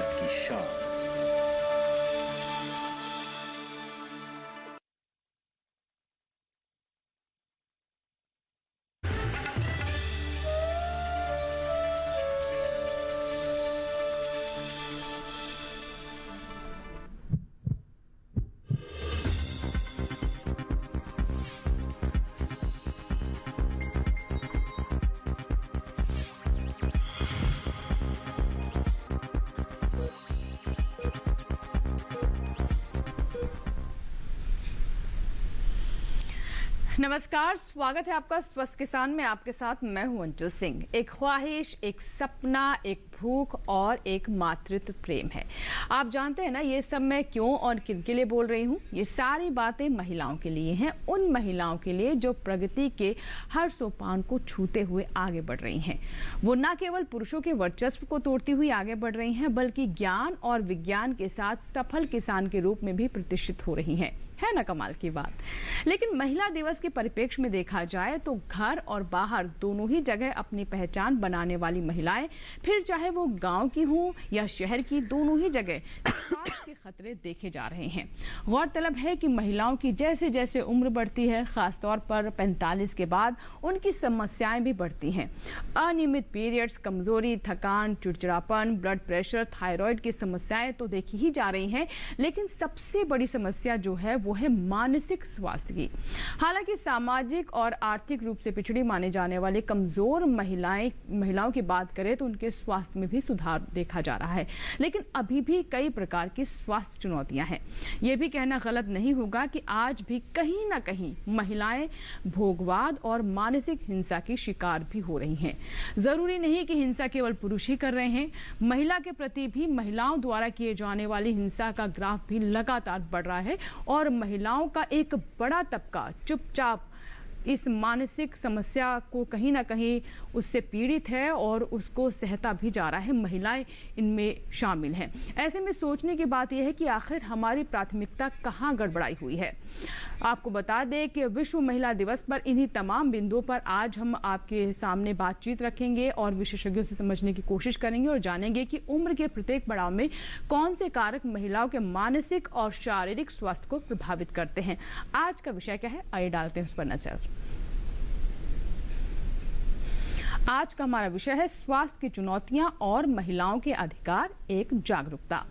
भारत की शान। नमस्कार, स्वागत है आपका स्वस्थ किसान में। आपके साथ मैं हूं अंजू सिंह। एक ख्वाहिश, एक सपना, एक भूख और एक मातृत्व प्रेम है। आप जानते हैं ना, ये सब मैं क्यों और किनके लिए बोल रही हूँ। ये सारी बातें महिलाओं के लिए हैं, उन महिलाओं के लिए जो प्रगति के हर सोपान को छूते हुए आगे बढ़ रही हैं। वो न केवल पुरुषों के वर्चस्व को तोड़ती हुई आगे बढ़ रही हैं, बल्कि ज्ञान और विज्ञान के साथ सफल किसान के रूप में भी प्रतिष्ठित हो रही हैं। है ना कमाल की बात। लेकिन महिला दिवस के परिप्रेक्ष्य में देखा जाए तो घर और बाहर दोनों ही जगह अपनी पहचान बनाने वाली महिलाएं, फिर चाहे वो गांव की हों या शहर की, दोनों ही जगह स्वास्थ्य के खतरे देखे जा रहे हैं। गौरतलब है कि महिलाओं की जैसे जैसे उम्र बढ़ती है, खासतौर पर 45 के बाद, उनकी समस्याएं भी बढ़ती हैं। अनियमित पीरियड्स, कमजोरी, थकान, चिड़चिड़ापन, ब्लड प्रेशर, थायराइड की समस्याएं तो देखी ही जा रही हैं, लेकिन सबसे बड़ी समस्या जो है वो है मानसिक स्वास्थ्य की। हालांकि सामाजिक और आर्थिक रूप से पिछड़ी माने जाने वाले कमजोर महिलाओं की बात करें तो उनके स्वास्थ्य में भी सुधार देखा जा रहा है, लेकिन अभी भी कई प्रकार की स्वास्थ्य चुनौतियां हैं। ये भी कहना गलत नहीं होगा कि आज भी कहीं ना कहीं महिलाएं भोगवाद और मानसिक हिंसा की शिकार भी हो रही हैं। जरूरी नहीं कि हिंसा केवल पुरुष ही कर रहे हैं, महिला के प्रति भी महिलाओं द्वारा किए जाने वाली हिंसा का ग्राफ भी लगातार बढ़ रहा है और महिलाओं का एक बड़ा तबका चुपचाप इस मानसिक समस्या को कहीं ना कहीं उससे पीड़ित है और उसको सहता भी जा रहा है। महिलाएं इनमें शामिल हैं। ऐसे में सोचने की बात यह है कि आखिर हमारी प्राथमिकता कहाँ गड़बड़ाई हुई है। आपको बता दें कि विश्व महिला दिवस पर इन्हीं तमाम बिंदुओं पर आज हम आपके सामने बातचीत रखेंगे और विशेषज्ञों से समझने की कोशिश करेंगे और जानेंगे कि उम्र के प्रत्येक पड़ाव में कौन से कारक महिलाओं के मानसिक और शारीरिक स्वास्थ्य को प्रभावित करते हैं। आज का विषय क्या है, आइए डालते हैं उस पर नजर। आज का हमारा विषय है स्वास्थ्य की चुनौतियां और महिलाओं के अधिकार, एक जागरूकता।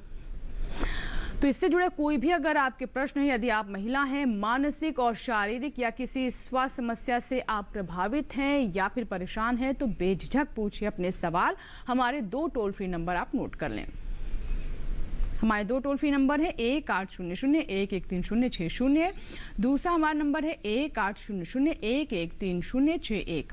तो इससे जुड़े कोई भी अगर आपके प्रश्न है, यदि आप महिला हैं, मानसिक और शारीरिक या किसी स्वास्थ्य समस्या से आप प्रभावित हैं या फिर परेशान हैं, तो बेझिझक पूछिए अपने सवाल। हमारे 2 टोल फ्री नंबर आप नोट कर लें। हमारे 2 टोल फ्री नंबर है 1800-1130-60। दूसरा हमारा नंबर है 1800-1130-61।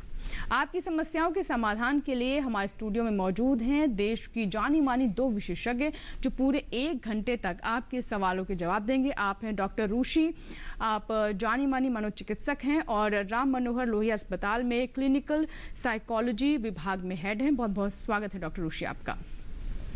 आपकी समस्याओं के समाधान के लिए हमारे स्टूडियो में मौजूद हैं देश की जानी मानी 2 विशेषज्ञ जो पूरे 1 घंटे तक आपके सवालों के जवाब देंगे। आप हैं डॉक्टर रुषि, आप जानी मानी मनोचिकित्सक हैं और राम मनोहर लोहिया अस्पताल में क्लिनिकल साइकोलॉजी विभाग में हेड हैं। बहुत बहुत स्वागत है डॉक्टर रुषि आपका।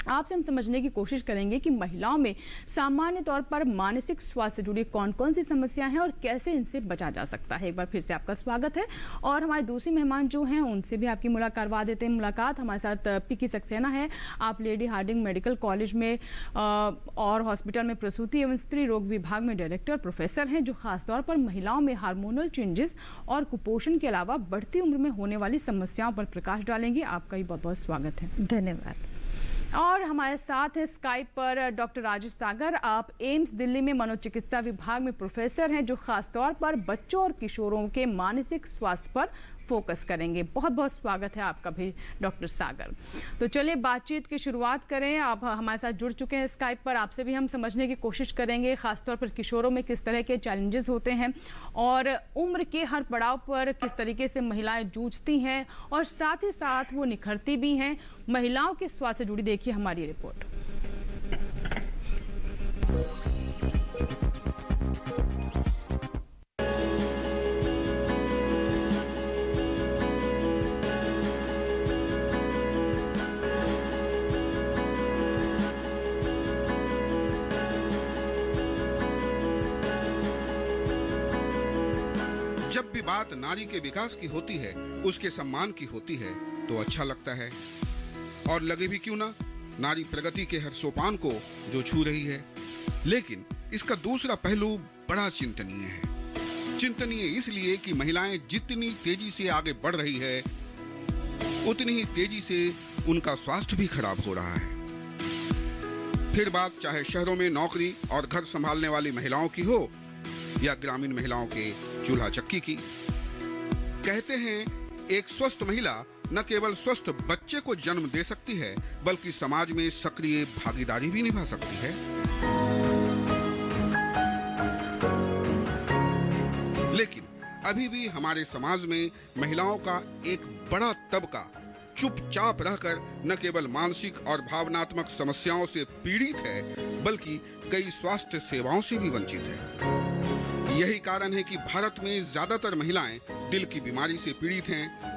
आपसे हम समझने की कोशिश करेंगे कि महिलाओं में सामान्य तौर पर मानसिक स्वास्थ्य से जुड़ी कौन कौन सी समस्याएं हैं और कैसे इनसे बचा जा सकता है। एक बार फिर से आपका स्वागत है। और हमारे दूसरी मेहमान जो हैं उनसे भी आपकी मुलाकात करवा देते हैं। मुलाकात हमारे साथ पीकी सक्सेना है। आप लेडी हार्डिंग मेडिकल कॉलेज में और हॉस्पिटल में प्रसूति एवं स्त्री रोग विभाग में डायरेक्टर प्रोफेसर हैं, जो खासतौर पर महिलाओं में हार्मोनल चेंजेस और कुपोषण के अलावा बढ़ती उम्र में होने वाली समस्याओं पर प्रकाश डालेंगे। आपका भी बहुत बहुत स्वागत है। धन्यवाद। और हमारे साथ है स्काइप पर डॉक्टर राजेश सागर। आप एम्स दिल्ली में मनोचिकित्सा विभाग में प्रोफेसर हैं, जो खासतौर पर बच्चों और किशोरों के मानसिक स्वास्थ्य पर फोकस करेंगे। बहुत बहुत स्वागत है आपका भी डॉक्टर सागर। तो चलिए बातचीत की शुरुआत करें। आप हमारे साथ जुड़ चुके हैं स्काइप पर, आपसे भी हम समझने की कोशिश करेंगे खासतौर पर किशोरों में किस तरह के चैलेंजेस होते हैं और उम्र के हर पड़ाव पर किस तरीके से महिलाएं जूझती हैं और साथ ही साथ वो निखरती भी हैं। महिलाओं के स्वास्थ्य से जुड़ी देखिए हमारी रिपोर्ट। जब भी बात नारी के विकास की होती है, उसके सम्मान की होती है, तो अच्छा लगता है। और लगे भी क्यों ना, नारी प्रगति के हर सोपान को जो छू रही है। लेकिन इसका दूसरा पहलू बड़ा चिंतनीय है। चिंतनीय इसलिए कि महिलाएं जितनी तेजी से आगे बढ़ रही है, उतनी ही तेजी से उनका स्वास्थ्य भी खराब हो रहा है। फिर बात चाहे शहरों में नौकरी और घर संभालने वाली महिलाओं की हो या ग्रामीण महिलाओं के चूल्हा चक्की की। कहते हैं एक स्वस्थ महिला न केवल स्वस्थ बच्चे को जन्म दे सकती है, बल्कि समाज में सक्रिय भागीदारी भी निभा सकती है। लेकिन अभी भी हमारे समाज में महिलाओं का एक बड़ा तबका चुपचाप रहकर न केवल मानसिक और भावनात्मक समस्याओं से पीड़ित है, बल्कि कई स्वास्थ्य सेवाओं से भी वंचित है। यही कारण है कि भारत में ज्यादातर महिलाएं दिल की बीमारी से पीड़ित हैं।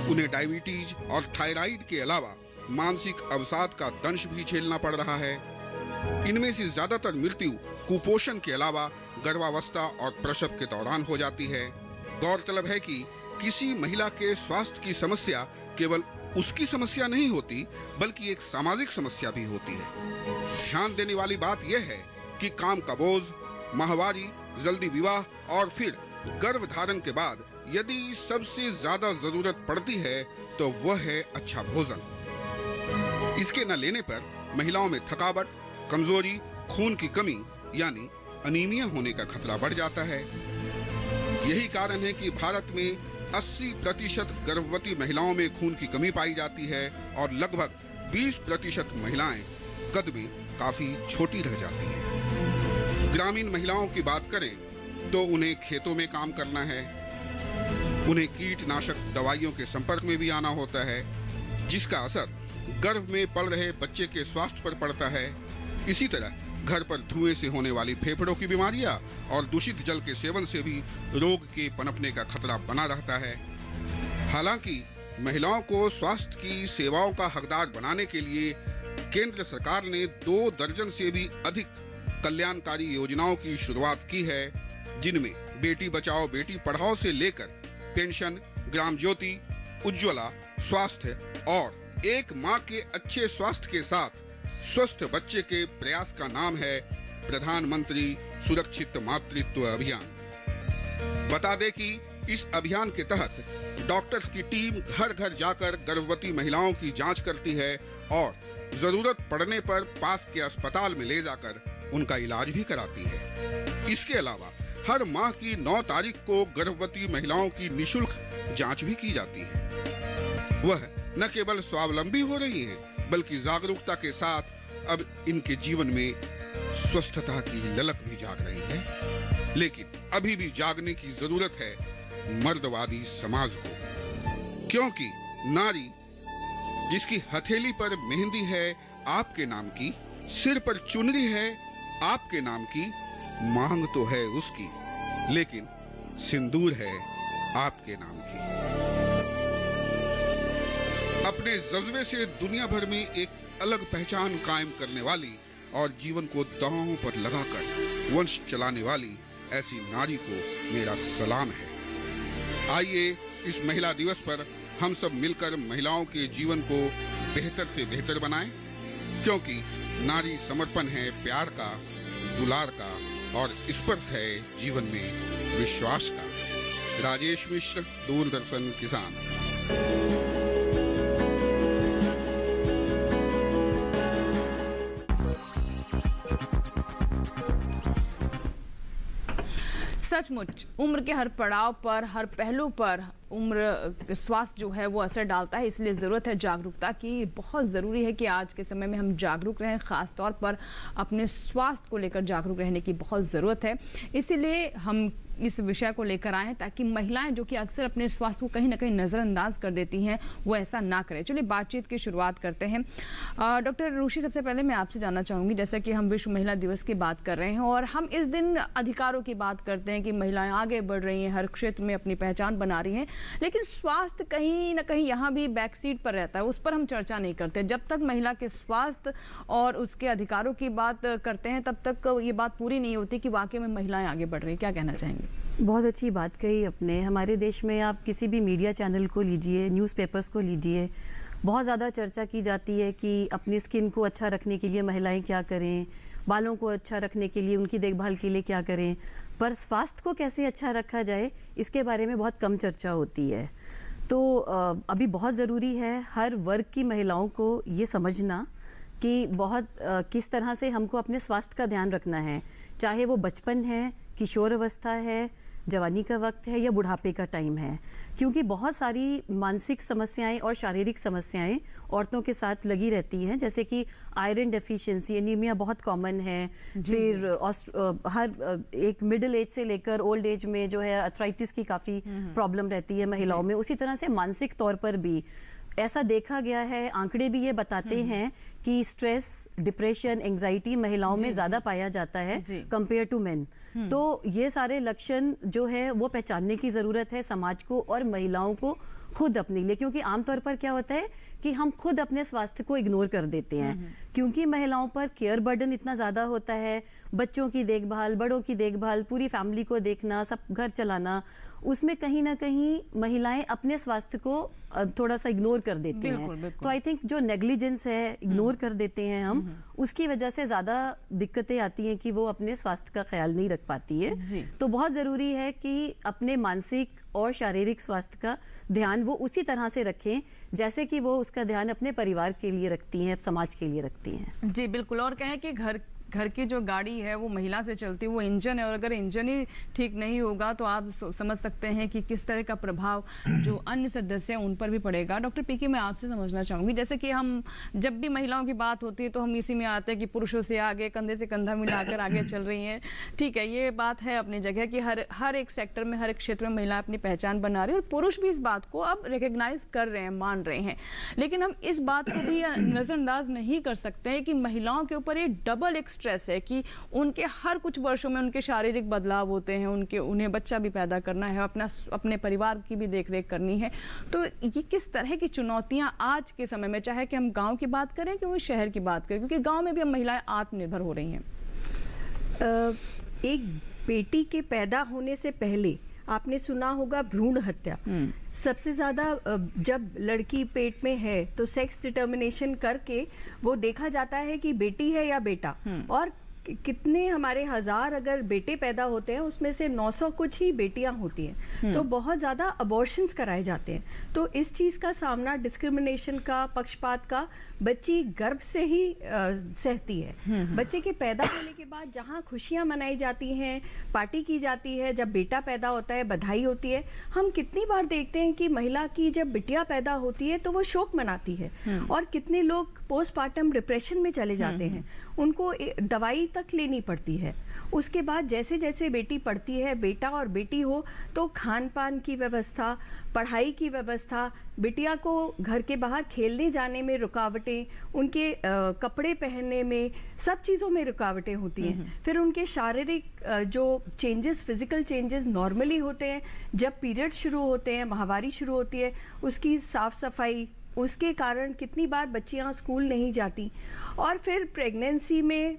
उन्हें डायबिटीज और थायराइड के अलावा मानसिक अवसाद का दंश भी झेलना पड़ रहा है। इनमें से ज्यादातर मृत्यु कुपोषण के अलावा गर्भावस्था और प्रसव के दौरान हो जाती है। गौरतलब है कि किसी महिला के स्वास्थ्य की समस्या केवल उसकी समस्या नहीं होती, बल्कि एक सामाजिक समस्या भी होती है। ध्यान देने वाली बात यह है कि काम का बोझ, माहवारी, जल्दी विवाह और फिर गर्भ धारण के बाद यदि सबसे ज्यादा जरूरत पड़ती है तो वह है अच्छा भोजन। इसके न लेने पर महिलाओं में थकावट, कमजोरी, खून की कमी यानी अनीमिया होने का खतरा बढ़ जाता है। यही कारण है कि भारत में 80% गर्भवती महिलाओं में खून की कमी पाई जाती है और लगभग 20% महिलाएं कद में काफी छोटी रह जाती हैं। ग्रामीण महिलाओं की बात करें तो उन्हें खेतों में काम करना है, उन्हें कीटनाशक दवाइयों के संपर्क में भी आना होता है, जिसका असर गर्भ में पल रहे बच्चे के स्वास्थ्य पर पड़ता है। इसी तरह घर पर धुएं से होने वाली फेफड़ों की बीमारियां और दूषित जल के सेवन से भी रोग के पनपने का खतरा बना रहता है। हालांकि महिलाओं को स्वास्थ्य की सेवाओं का हकदार बनाने के लिए केंद्र सरकार ने 2 दर्जन से भी अधिक कल्याणकारी योजनाओं की शुरुआत की है, जिनमें बेटी बचाओ बेटी पढ़ाओ से लेकर पेंशन, ग्राम ज्योति, उज्ज्वला, स्वास्थ्य और एक माँ के अच्छे स्वास्थ्य के साथ स्वस्थ बच्चे के प्रयास का नाम है प्रधानमंत्री सुरक्षित मातृत्व अभियान। बता दें कि इस अभियान के तहत डॉक्टर्स की टीम घर घर जाकर गर्भवती महिलाओं की जांच करती है और जरूरत पड़ने पर पास के अस्पताल में ले जाकर उनका इलाज भी कराती है। इसके अलावा हर माह की 9 तारीख को गर्भवती महिलाओं की निशुल्क जांच भी की जाती है। वह न केवल स्वावलंबी हो रही हैं, बल्कि जागरूकता के साथ अब इनके जीवन में स्वस्थता की ललक भी जाग रही है। लेकिन अभी भी जागने की जरूरत है मर्दवादी समाज को, क्योंकि नारी जिसकी हथेली पर मेहंदी है आपके नाम की, सिर पर चुनरी है आपके नाम की, मांग तो है उसकी लेकिन सिंदूर है आपके नाम की। अपने जज्बे से दुनिया भर में एक अलग पहचान कायम करने वाली और जीवन को दांव पर लगाकर वंश चलाने वाली ऐसी नारी को मेरा सलाम है। आइए इस महिला दिवस पर हम सब मिलकर महिलाओं के जीवन को बेहतर से बेहतर बनाएं, क्योंकि नारी समर्पण है प्यार का, दुलार का और स्पर्श है जीवन में विश्वास का। राजेश मिश्र, दूरदर्शन किसान। सचमुच उम्र के हर पड़ाव पर, हर पहलू पर उम्र स्वास्थ्य जो है वो असर डालता है, इसलिए ज़रूरत है जागरूकता की। बहुत ज़रूरी है कि आज के समय में हम जागरूक रहें, ख़ास तौर पर अपने स्वास्थ्य को लेकर जागरूक रहने की बहुत ज़रूरत है। इसीलिए हम इस विषय को लेकर आए हैं ताकि महिलाएं जो कि अक्सर अपने स्वास्थ्य को कहीं ना कहीं नज़रअंदाज कर देती हैं वो ऐसा ना करें। चलिए बातचीत की शुरुआत करते हैं। डॉक्टर रुषि, सबसे पहले मैं आपसे जानना चाहूँगी, जैसा कि हम विश्व महिला दिवस की बात कर रहे हैं और हम इस दिन अधिकारों की बात करते हैं कि महिलाएं आगे बढ़ रही हैं, हर क्षेत्र में अपनी पहचान बना रही हैं, लेकिन स्वास्थ्य कहीं ना कहीं यहाँ भी बैक सीट पर रहता है, उस पर हम चर्चा नहीं करते। जब तक महिला के स्वास्थ्य और उसके अधिकारों की बात करते हैं तब तक ये बात पूरी नहीं होती कि वाकई में महिलाएं आगे बढ़ रही हैं। क्या कहना चाहेंगे? बहुत अच्छी बात कही अपने। हमारे देश में आप किसी भी मीडिया चैनल को लीजिए, न्यूज़पेपर्स को लीजिए, बहुत ज़्यादा चर्चा की जाती है कि अपनी स्किन को अच्छा रखने के लिए महिलाएं क्या करें, बालों को अच्छा रखने के लिए, उनकी देखभाल के लिए क्या करें, पर स्वास्थ्य को कैसे अच्छा रखा जाए इसके बारे में बहुत कम चर्चा होती है। तो अभी बहुत ज़रूरी है हर वर्ग की महिलाओं को ये समझना कि किस तरह से हमको अपने स्वास्थ्य का ध्यान रखना है, चाहे वो बचपन है, किशोर अवस्था है, जवानी का वक्त है या बुढ़ापे का टाइम है, क्योंकि बहुत सारी मानसिक समस्याएं और शारीरिक समस्याएं औरतों के साथ लगी रहती हैं, जैसे कि आयरन डेफिशिएंसी, एनीमिया बहुत कॉमन है। फिर हर एक मिडिल एज से लेकर ओल्ड एज में जो है अर्थराइटिस की काफ़ी प्रॉब्लम रहती है महिलाओं में। उसी तरह से मानसिक तौर पर भी ऐसा देखा गया है, आंकड़े भी ये बताते हैं कि स्ट्रेस, डिप्रेशन, एंजाइटी महिलाओं में ज़्यादा पाया जाता है कंपेयर टू मेन। तो ये सारे लक्षण जो है वो पहचानने की ज़रूरत है समाज को और महिलाओं को खुद अपने लिए, क्योंकि आमतौर पर क्या होता है कि हम खुद अपने स्वास्थ्य को इग्नोर कर देते हैं, क्योंकि महिलाओं पर केयर बर्डन इतना ज़्यादा होता है, बच्चों की देखभाल, बड़ों की देखभाल, पूरी फैमिली को देखना, सब घर चलाना, उसमें कहीं ना कहीं महिलाएं अपने स्वास्थ्य को थोड़ा सा इग्नोर कर देते हैं। तो आई थिंक जो नेग्लिजेंस है, इग्नोर कर देते हैं हम, उसकी वजह से ज़्यादा दिक्कतें आती हैं कि वो अपने स्वास्थ्य का ख्याल नहीं रख पाती है। तो बहुत ज़रूरी है कि अपने मानसिक और शारीरिक स्वास्थ्य का ध्यान वो उसी तरह से रखें जैसे कि वो उसका ध्यान अपने परिवार के लिए रखती हैं, समाज के लिए रखती हैं। जी बिल्कुल। और कहें कि घर की जो गाड़ी है वो महिला से चलती है, वो इंजन है, और अगर इंजन ही ठीक नहीं होगा तो आप समझ सकते हैं कि किस तरह का प्रभाव जो अन्य सदस्य हैं उन पर भी पड़ेगा। डॉक्टर पीके, मैं आपसे समझना चाहूँगी, जैसे कि हम जब भी महिलाओं की बात होती है तो हम इसी में आते हैं कि पुरुषों से आगे, कंधे से कंधा मिलाकर आगे चल रही हैं। ठीक है, ये बात है अपनी जगह कि हर एक सेक्टर में, हर एक क्षेत्र में महिला अपनी पहचान बना रही है और पुरुष भी इस बात को अब रिकग्नाइज कर रहे हैं, मान रहे हैं। लेकिन हम इस बात को भी नज़रअंदाज नहीं कर सकते कि महिलाओं के ऊपर ये डबल एक स्ट्रेस है कि उनके हर कुछ वर्षों में उनके शारीरिक बदलाव होते हैं, उन्हें बच्चा भी पैदा करना है, अपने परिवार की भी देखरेख करनी है। तो ये किस तरह की चुनौतियां आज के समय में, चाहे कि हम गांव की बात करें कि वो शहर की बात करें, क्योंकि गांव में भी हम महिलाएं आत्मनिर्भर हो रही हैं। एक बेटी के पैदा होने से पहले आपने सुना होगा भ्रूण हत्या। सबसे ज़्यादा जब लड़की पेट में है तो सेक्स डिटर्मिनेशन करके वो देखा जाता है कि बेटी है या बेटा, और कितने हमारे हजार अगर बेटे पैदा होते हैं उसमें से 900 कुछ ही बेटियां होती हैं। तो बहुत ज़्यादा अबॉर्शंस कराए जाते हैं। तो इस चीज़ का सामना, डिस्क्रिमिनेशन का, पक्षपात का, बच्ची गर्भ से ही सहती है। बच्चे के पैदा होने के बाद जहाँ खुशियाँ मनाई जाती हैं, पार्टी की जाती है, जब बेटा पैदा होता है बधाई होती है, हम कितनी बार देखते हैं कि महिला की जब बिटिया पैदा होती है तो वो शोक मनाती है, और कितने लोग पोस्टमार्टम डिप्रेशन में चले जाते हैं, उनको दवाई तक लेनी पड़ती है। उसके बाद जैसे जैसे बेटी पढ़ती है, बेटा और बेटी हो, तो खान पान की व्यवस्था, पढ़ाई की व्यवस्था, बिटिया को घर के बाहर खेलने जाने में रुकावटें, उनके कपड़े पहनने में, सब चीज़ों में रुकावटें होती हैं। फिर उनके शारीरिक जो चेंजेस, फिजिकल चेंजेस नॉर्मली होते हैं, जब पीरियड शुरू होते हैं, माहवारी शुरू होती है, उसकी साफ सफाई, उसके कारण कितनी बार बच्चियां स्कूल नहीं जाती, और फिर प्रेगनेंसी में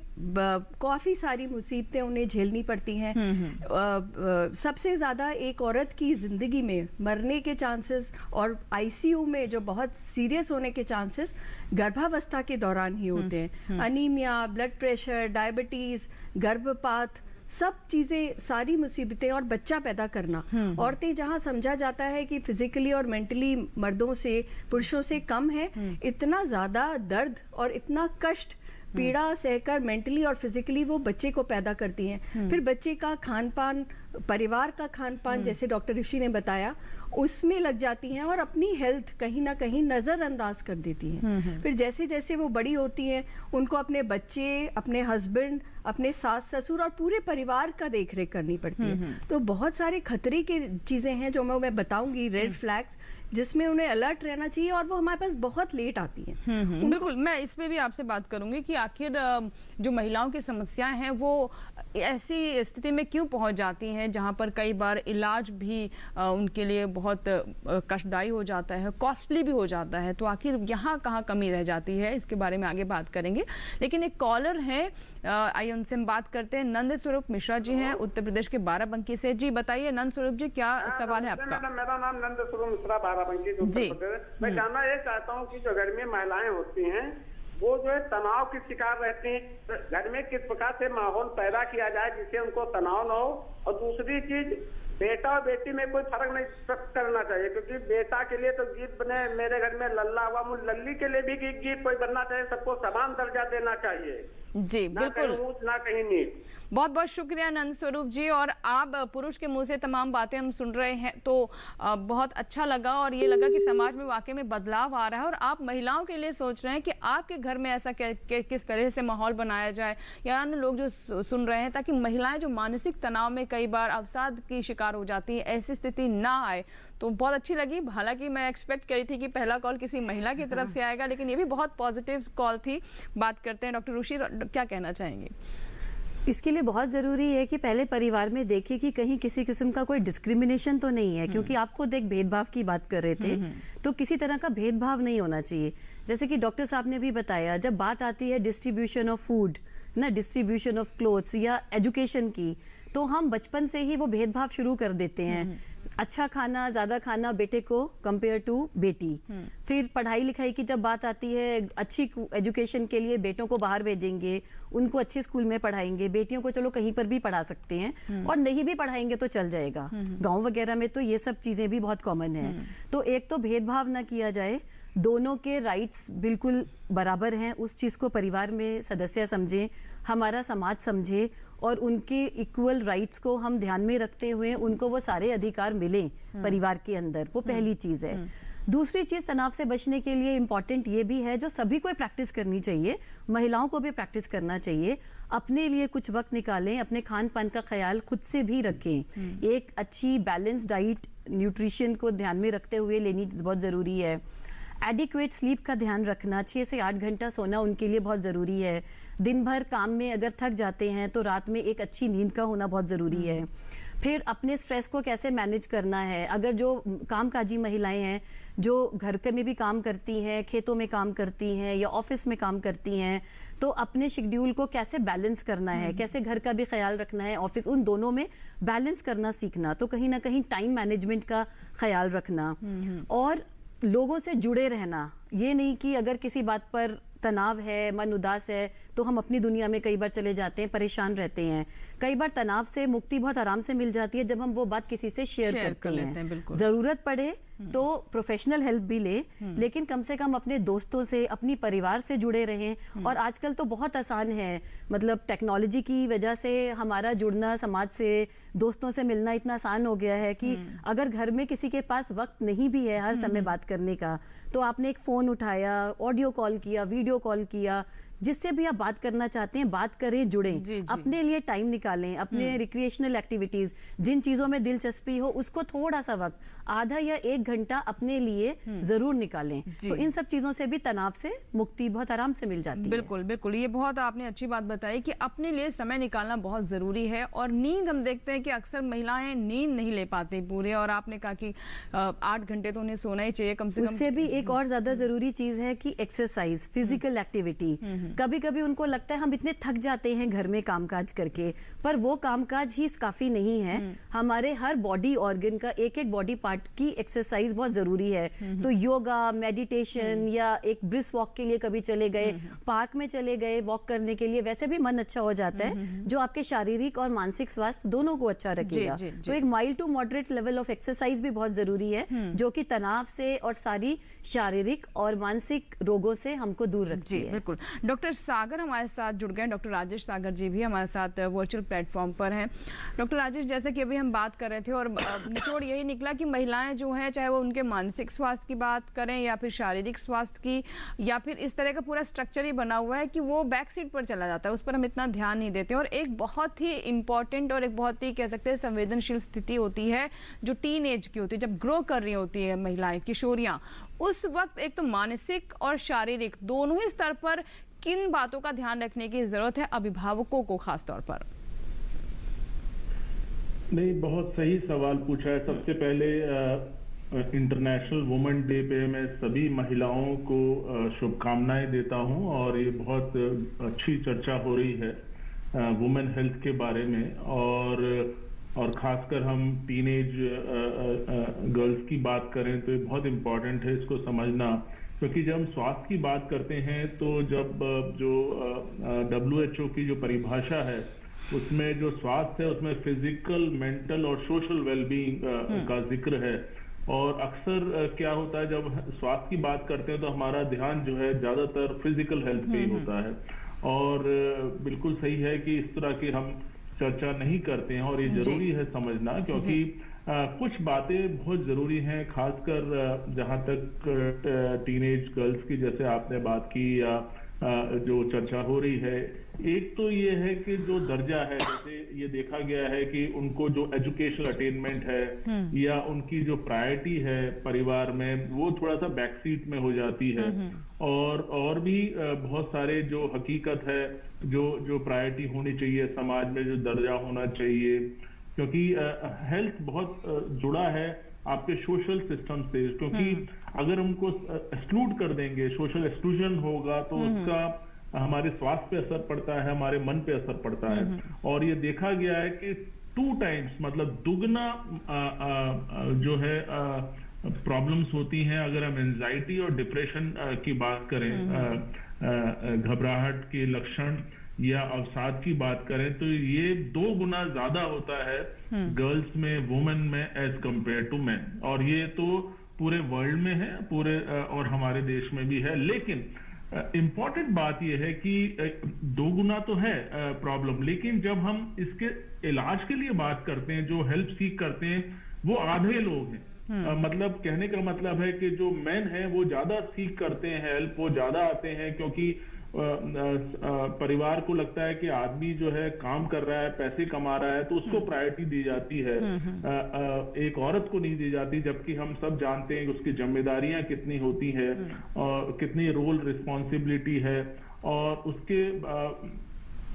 काफ़ी सारी मुसीबतें उन्हें झेलनी पड़ती हैं। सबसे ज़्यादा एक औरत की ज़िंदगी में मरने के चांसेस और आईसीयू में जो बहुत सीरियस होने के चांसेस गर्भावस्था के दौरान ही होते हैं। अनीमिया, ब्लड प्रेशर, डायबिटीज़, गर्भपात, सब चीज़ें, सारी मुसीबतें, और बच्चा पैदा करना। औरतें जहाँ समझा जाता है कि फिजिकली और मेंटली मर्दों से, पुरुषों से कम है, इतना ज़्यादा दर्द और इतना कष्ट, पीड़ा सहकर मेंटली और फिजिकली वो बच्चे को पैदा करती हैं। फिर बच्चे का खान पान, परिवार का खान पान, जैसे डॉक्टर ऋषि ने बताया, उसमें लग जाती हैं और अपनी हेल्थ कहीं ना कहीं नज़रअंदाज कर देती हैं। फिर जैसे जैसे वो बड़ी होती हैं, उनको अपने बच्चे, अपने हस्बैंड, अपने सास ससुर और पूरे परिवार का देखरेख करनी पड़ती है। तो बहुत सारे खतरे की चीज़ें हैं जो मैं बताऊंगी, रेड फ्लैग्स, जिसमें उन्हें अलर्ट रहना चाहिए, और वो हमारे पास बहुत लेट आती हैं। बिल्कुल, मैं इस पे भी आपसे बात करूंगी कि आखिर जो महिलाओं की समस्याएं हैं वो ऐसी स्थिति में क्यों पहुंच जाती हैं जहां पर कई बार इलाज भी उनके लिए बहुत कष्टदायी हो जाता है, कॉस्टली भी हो जाता है। तो आखिर यहाँ कहाँ कमी रह जाती है, इसके बारे में आगे बात करेंगे। लेकिन एक कॉलर है, आइए उनसे हम बात करते हैं। नंद स्वरूप मिश्रा जी हैं, उत्तर प्रदेश के बाराबंकी से। जी बताइए नंद स्वरूप जी, क्या सवाल है आपका? मेरा नाम नंद स्वरूप मिश्रा बाराबंकी से जी। उत्तर प्रदेश। मैं जानना ये चाहता हूँ कि जो घर में महिलाएं होती हैं वो जो है तनाव की शिकार रहती हैं, तो घर में किस प्रकार से माहौल पैदा किया जाए जिससे उनको तनाव न हो। और दूसरी चीज, बेटा और बेटी में कोई फर्क नहीं करना चाहिए, क्योंकि बेटा के लिए तो गीत बने मेरे घर में लल्ला हुआ, मुझ लल्ली के लिए भी गीत कोई बनना चाहिए, सबको समान दर्जा देना चाहिए, जी ना बिल्कुल। कहीं ऊंच ना कहीं नीच। बहुत बहुत शुक्रिया नंद स्वरूप जी। और आप पुरुष के मुंह से तमाम बातें हम सुन रहे हैं तो बहुत अच्छा लगा और ये लगा कि समाज में वाकई में बदलाव आ रहा है और आप महिलाओं के लिए सोच रहे हैं कि आपके घर में ऐसा किस तरह से माहौल बनाया जाए, या अन्य लोग जो सुन रहे हैं, ताकि महिलाएं जो मानसिक तनाव में कई बार अवसाद की शिकार हो जाती है, ऐसी स्थिति ना आए। तो बहुत अच्छी लगी। हालांकि मैं एक्सपेक्ट करी थी कि पहला कॉल किसी महिला की तरफ से आएगा, लेकिन ये भी बहुत पॉजिटिव कॉल थी। बात करते हैं डॉक्टर ऋषि, क्या कहना चाहेंगे? इसके लिए बहुत ज़रूरी है कि पहले परिवार में देखें कि कहीं किसी किस्म का कोई डिस्क्रिमिनेशन तो नहीं है, क्योंकि आप खुद एक भेदभाव की बात कर रहे थे, तो किसी तरह का भेदभाव नहीं होना चाहिए। जैसे कि डॉक्टर साहब ने भी बताया, जब बात आती है डिस्ट्रीब्यूशन ऑफ फूड ना, डिस्ट्रीब्यूशन ऑफ क्लोथ्स या एजुकेशन की, तो हम बचपन से ही वो भेदभाव शुरू कर देते हैं। अच्छा खाना, ज़्यादा खाना बेटे को कंपेयर टू बेटी। फिर पढ़ाई लिखाई की जब बात आती है, अच्छी एजुकेशन के लिए बेटों को बाहर भेजेंगे, उनको अच्छे स्कूल में पढ़ाएंगे, बेटियों को चलो कहीं पर भी पढ़ा सकते हैं, और नहीं भी पढ़ाएंगे तो चल जाएगा। गांव वगैरह में तो ये सब चीज़ें भी बहुत कॉमन है। तो एक तो भेदभाव ना किया जाए, दोनों के राइट्स बिल्कुल बराबर हैं, उस चीज़ को परिवार में सदस्य समझें, हमारा समाज समझे, और उनके इक्वल राइट्स को हम ध्यान में रखते हुए उनको वो सारे अधिकार मिलें परिवार के अंदर। वो पहली चीज़ है। दूसरी चीज़, तनाव से बचने के लिए इम्पॉर्टेंट ये भी है, जो सभी को प्रैक्टिस करनी चाहिए, महिलाओं को भी प्रैक्टिस करना चाहिए, अपने लिए कुछ वक्त निकालें, अपने खान पान का ख्याल खुद से भी रखें। एक अच्छी बैलेंस डाइट, न्यूट्रिशन को ध्यान में रखते हुए लेनी बहुत ज़रूरी है। एडिक्वेट स्लीप का ध्यान रखना, 6 से 8 घंटा सोना उनके लिए बहुत ज़रूरी है। दिन भर काम में अगर थक जाते हैं तो रात में एक अच्छी नींद का होना बहुत ज़रूरी है। फिर अपने स्ट्रेस को कैसे मैनेज करना है, अगर जो कामकाजी महिलाएं हैं, जो घर के में भी काम करती हैं, खेतों में काम करती हैं या ऑफिस में काम करती हैं, तो अपने शेड्यूल को कैसे बैलेंस करना है, कैसे घर का भी ख्याल रखना है, ऑफिस, उन दोनों में बैलेंस करना सीखना। तो कहीं ना कहीं टाइम मैनेजमेंट का ख्याल रखना, और लोगों से जुड़े रहना। ये नहीं कि अगर किसी बात पर तनाव है, मन उदास है, तो हम अपनी दुनिया में कई बार चले जाते हैं, परेशान रहते हैं। कई बार तनाव से मुक्ति बहुत आराम से मिल जाती है जब हम वो बात किसी से शेयर करते हैं। जरूरत पड़े तो प्रोफेशनल हेल्प भी ले, लेकिन कम से कम अपने दोस्तों से, अपनी परिवार से जुड़े रहें। और आजकल तो बहुत आसान है, मतलब टेक्नोलॉजी की वजह से हमारा जुड़ना समाज से, दोस्तों से मिलना इतना आसान हो गया है कि अगर घर में किसी के पास वक्त नहीं भी है हर समय बात करने का, तो आपने एक फ़ोन उठाया, ऑडियो कॉल किया, वीडियो कॉल किया, जिससे भी आप बात करना चाहते हैं बात करें, जुड़ें, अपने लिए टाइम निकालें, अपने रिक्रिएशनल एक्टिविटीज, जिन चीजों में दिलचस्पी हो उसको थोड़ा सा वक्त, आधा या 1 घंटा अपने लिए जरूर निकालें। तो इन सब चीजों से भी तनाव से मुक्ति बहुत आराम से मिल जाती है। बिल्कुल बिल्कुल, ये बहुत आपने अच्छी बात बताई कि अपने लिए समय निकालना बहुत जरूरी है। और नींद, हम देखते हैं कि अक्सर महिलाएं नींद नहीं ले पाती पूरे, और आपने कहा कि 8 घंटे तो उन्हें सोना ही चाहिए कम से कम। उससे भी एक और ज्यादा जरूरी चीज है कि एक्सरसाइज, फिजिकल एक्टिविटी। कभी कभी उनको लगता है हम इतने थक जाते हैं घर में कामकाज करके, पर वो कामकाज ही काफी नहीं है। हमारे हर बॉडी ऑर्गन का, एक एक बॉडी पार्ट की एक्सरसाइज बहुत जरूरी है। तो योगा, मेडिटेशन, या एक ब्रिस्क वॉक के लिए कभी चले गए, पार्क में चले गए वॉक करने के लिए, वैसे भी मन अच्छा हो जाता है, जो आपके शारीरिक और मानसिक स्वास्थ्य दोनों को अच्छा रखेगा। तो एक mild to moderate level of exercise भी बहुत जरूरी है, जो कि तनाव से और सारी शारीरिक और मानसिक रोगों से हमको दूर रखती है। बिल्कुल। डॉक्टर सागर हमारे साथ जुड़ गए, डॉक्टर राजेश सागर जी भी हमारे साथ वर्चुअल प्लेटफॉर्म पर हैं। डॉक्टर राजेश, जैसे कि अभी हम बात कर रहे थे और निचोड़ यही निकला कि महिलाएं जो हैं, चाहे वो उनके मानसिक स्वास्थ्य की बात करें या फिर शारीरिक स्वास्थ्य की, या फिर इस तरह का पूरा स्ट्रक्चर ही बना हुआ है कि वो बैक सीट पर चला जाता है, उस पर हम इतना ध्यान नहीं देते। और एक बहुत ही इंपॉर्टेंट और एक बहुत ही कह सकते हैं संवेदनशील स्थिति होती है जो टीन एज की होती है, जब ग्रो कर रही होती है महिलाएं, किशोरियां। उस वक्त एक तो मानसिक और शारीरिक दोनों ही स्तर पर किन बातों का ध्यान रखने की जरूरत है अभिभावकों को खास तौर पर? नहीं, बहुत सही सवाल पूछा है। सबसे पहले इंटरनेशनल वुमेन डे पे मैं सभी महिलाओं को शुभकामनाएं देता हूं, और ये बहुत अच्छी चर्चा हो रही है वुमेन हेल्थ के बारे में। और और खासकर हम टीनेज गर्ल्स की बात करें तो ये बहुत इम्पोर्टेंट है इसको समझना, क्योंकि जब हम स्वास्थ्य की बात करते हैं तो जब जो WHO की जो परिभाषा है उसमें जो स्वास्थ्य है उसमें फिजिकल, मेंटल और सोशल वेलबींग का जिक्र है। और अक्सर क्या होता है जब स्वास्थ्य की बात करते हैं तो हमारा ध्यान जो है ज्यादातर फिजिकल हेल्थ पे ही होता है, और बिल्कुल सही है कि इस तरह की हम चर्चा नहीं करते हैं और ये जरूरी है समझना, क्योंकि कुछ बातें बहुत जरूरी हैं, खासकर जहां तक टीनेज गर्ल्स की जैसे आपने बात की या जो चर्चा हो रही है। एक तो ये है कि जो दर्जा है, जैसे ये देखा गया है कि उनको जो एजुकेशनल अटेनमेंट है या उनकी जो प्रायोरिटी है परिवार में वो थोड़ा सा बैकसीट में हो जाती है, और भी बहुत सारे जो हकीकत है जो प्रायोरिटी होनी चाहिए समाज में, जो दर्जा होना चाहिए, क्योंकि हेल्थ बहुत जुड़ा है आपके सोशल सिस्टम से, क्योंकि अगर उनको एक्सक्लूड कर देंगे, सोशल एक्सक्लूजन होगा तो उसका हमारे स्वास्थ्य पे असर पड़ता है, हमारे मन पे असर पड़ता है। और ये देखा गया है कि 2 टाइम्स मतलब दुगना जो है प्रॉब्लम्स होती हैं अगर हम एंजाइटी और डिप्रेशन की बात करें, घबराहट के लक्षण या अवसाद की बात करें तो ये 2 गुना ज्यादा होता है गर्ल्स में, वुमेन में एज कंपेयर टू मैन। और ये तो पूरे वर्ल्ड में है, पूरे और हमारे देश में भी है। लेकिन इम्पॉर्टेंट बात यह है कि 2 गुना तो है प्रॉब्लम, लेकिन जब हम इसके इलाज के लिए बात करते हैं, जो हेल्प सीख करते हैं, वो आधे लोग हैं। मतलब कहने का मतलब है कि जो मेन है वो ज्यादा सीख करते हैं हेल्प, वो ज्यादा आते हैं, क्योंकि परिवार को लगता है कि आदमी जो है काम कर रहा है, पैसे कमा रहा है, तो उसको प्रायोरिटी दी जाती है, एक औरत को नहीं दी जाती, जबकि हम सब जानते हैं कि उसकी जिम्मेदारियां कितनी होती है और कितनी रोल रिस्पॉन्सिबिलिटी है, और उसके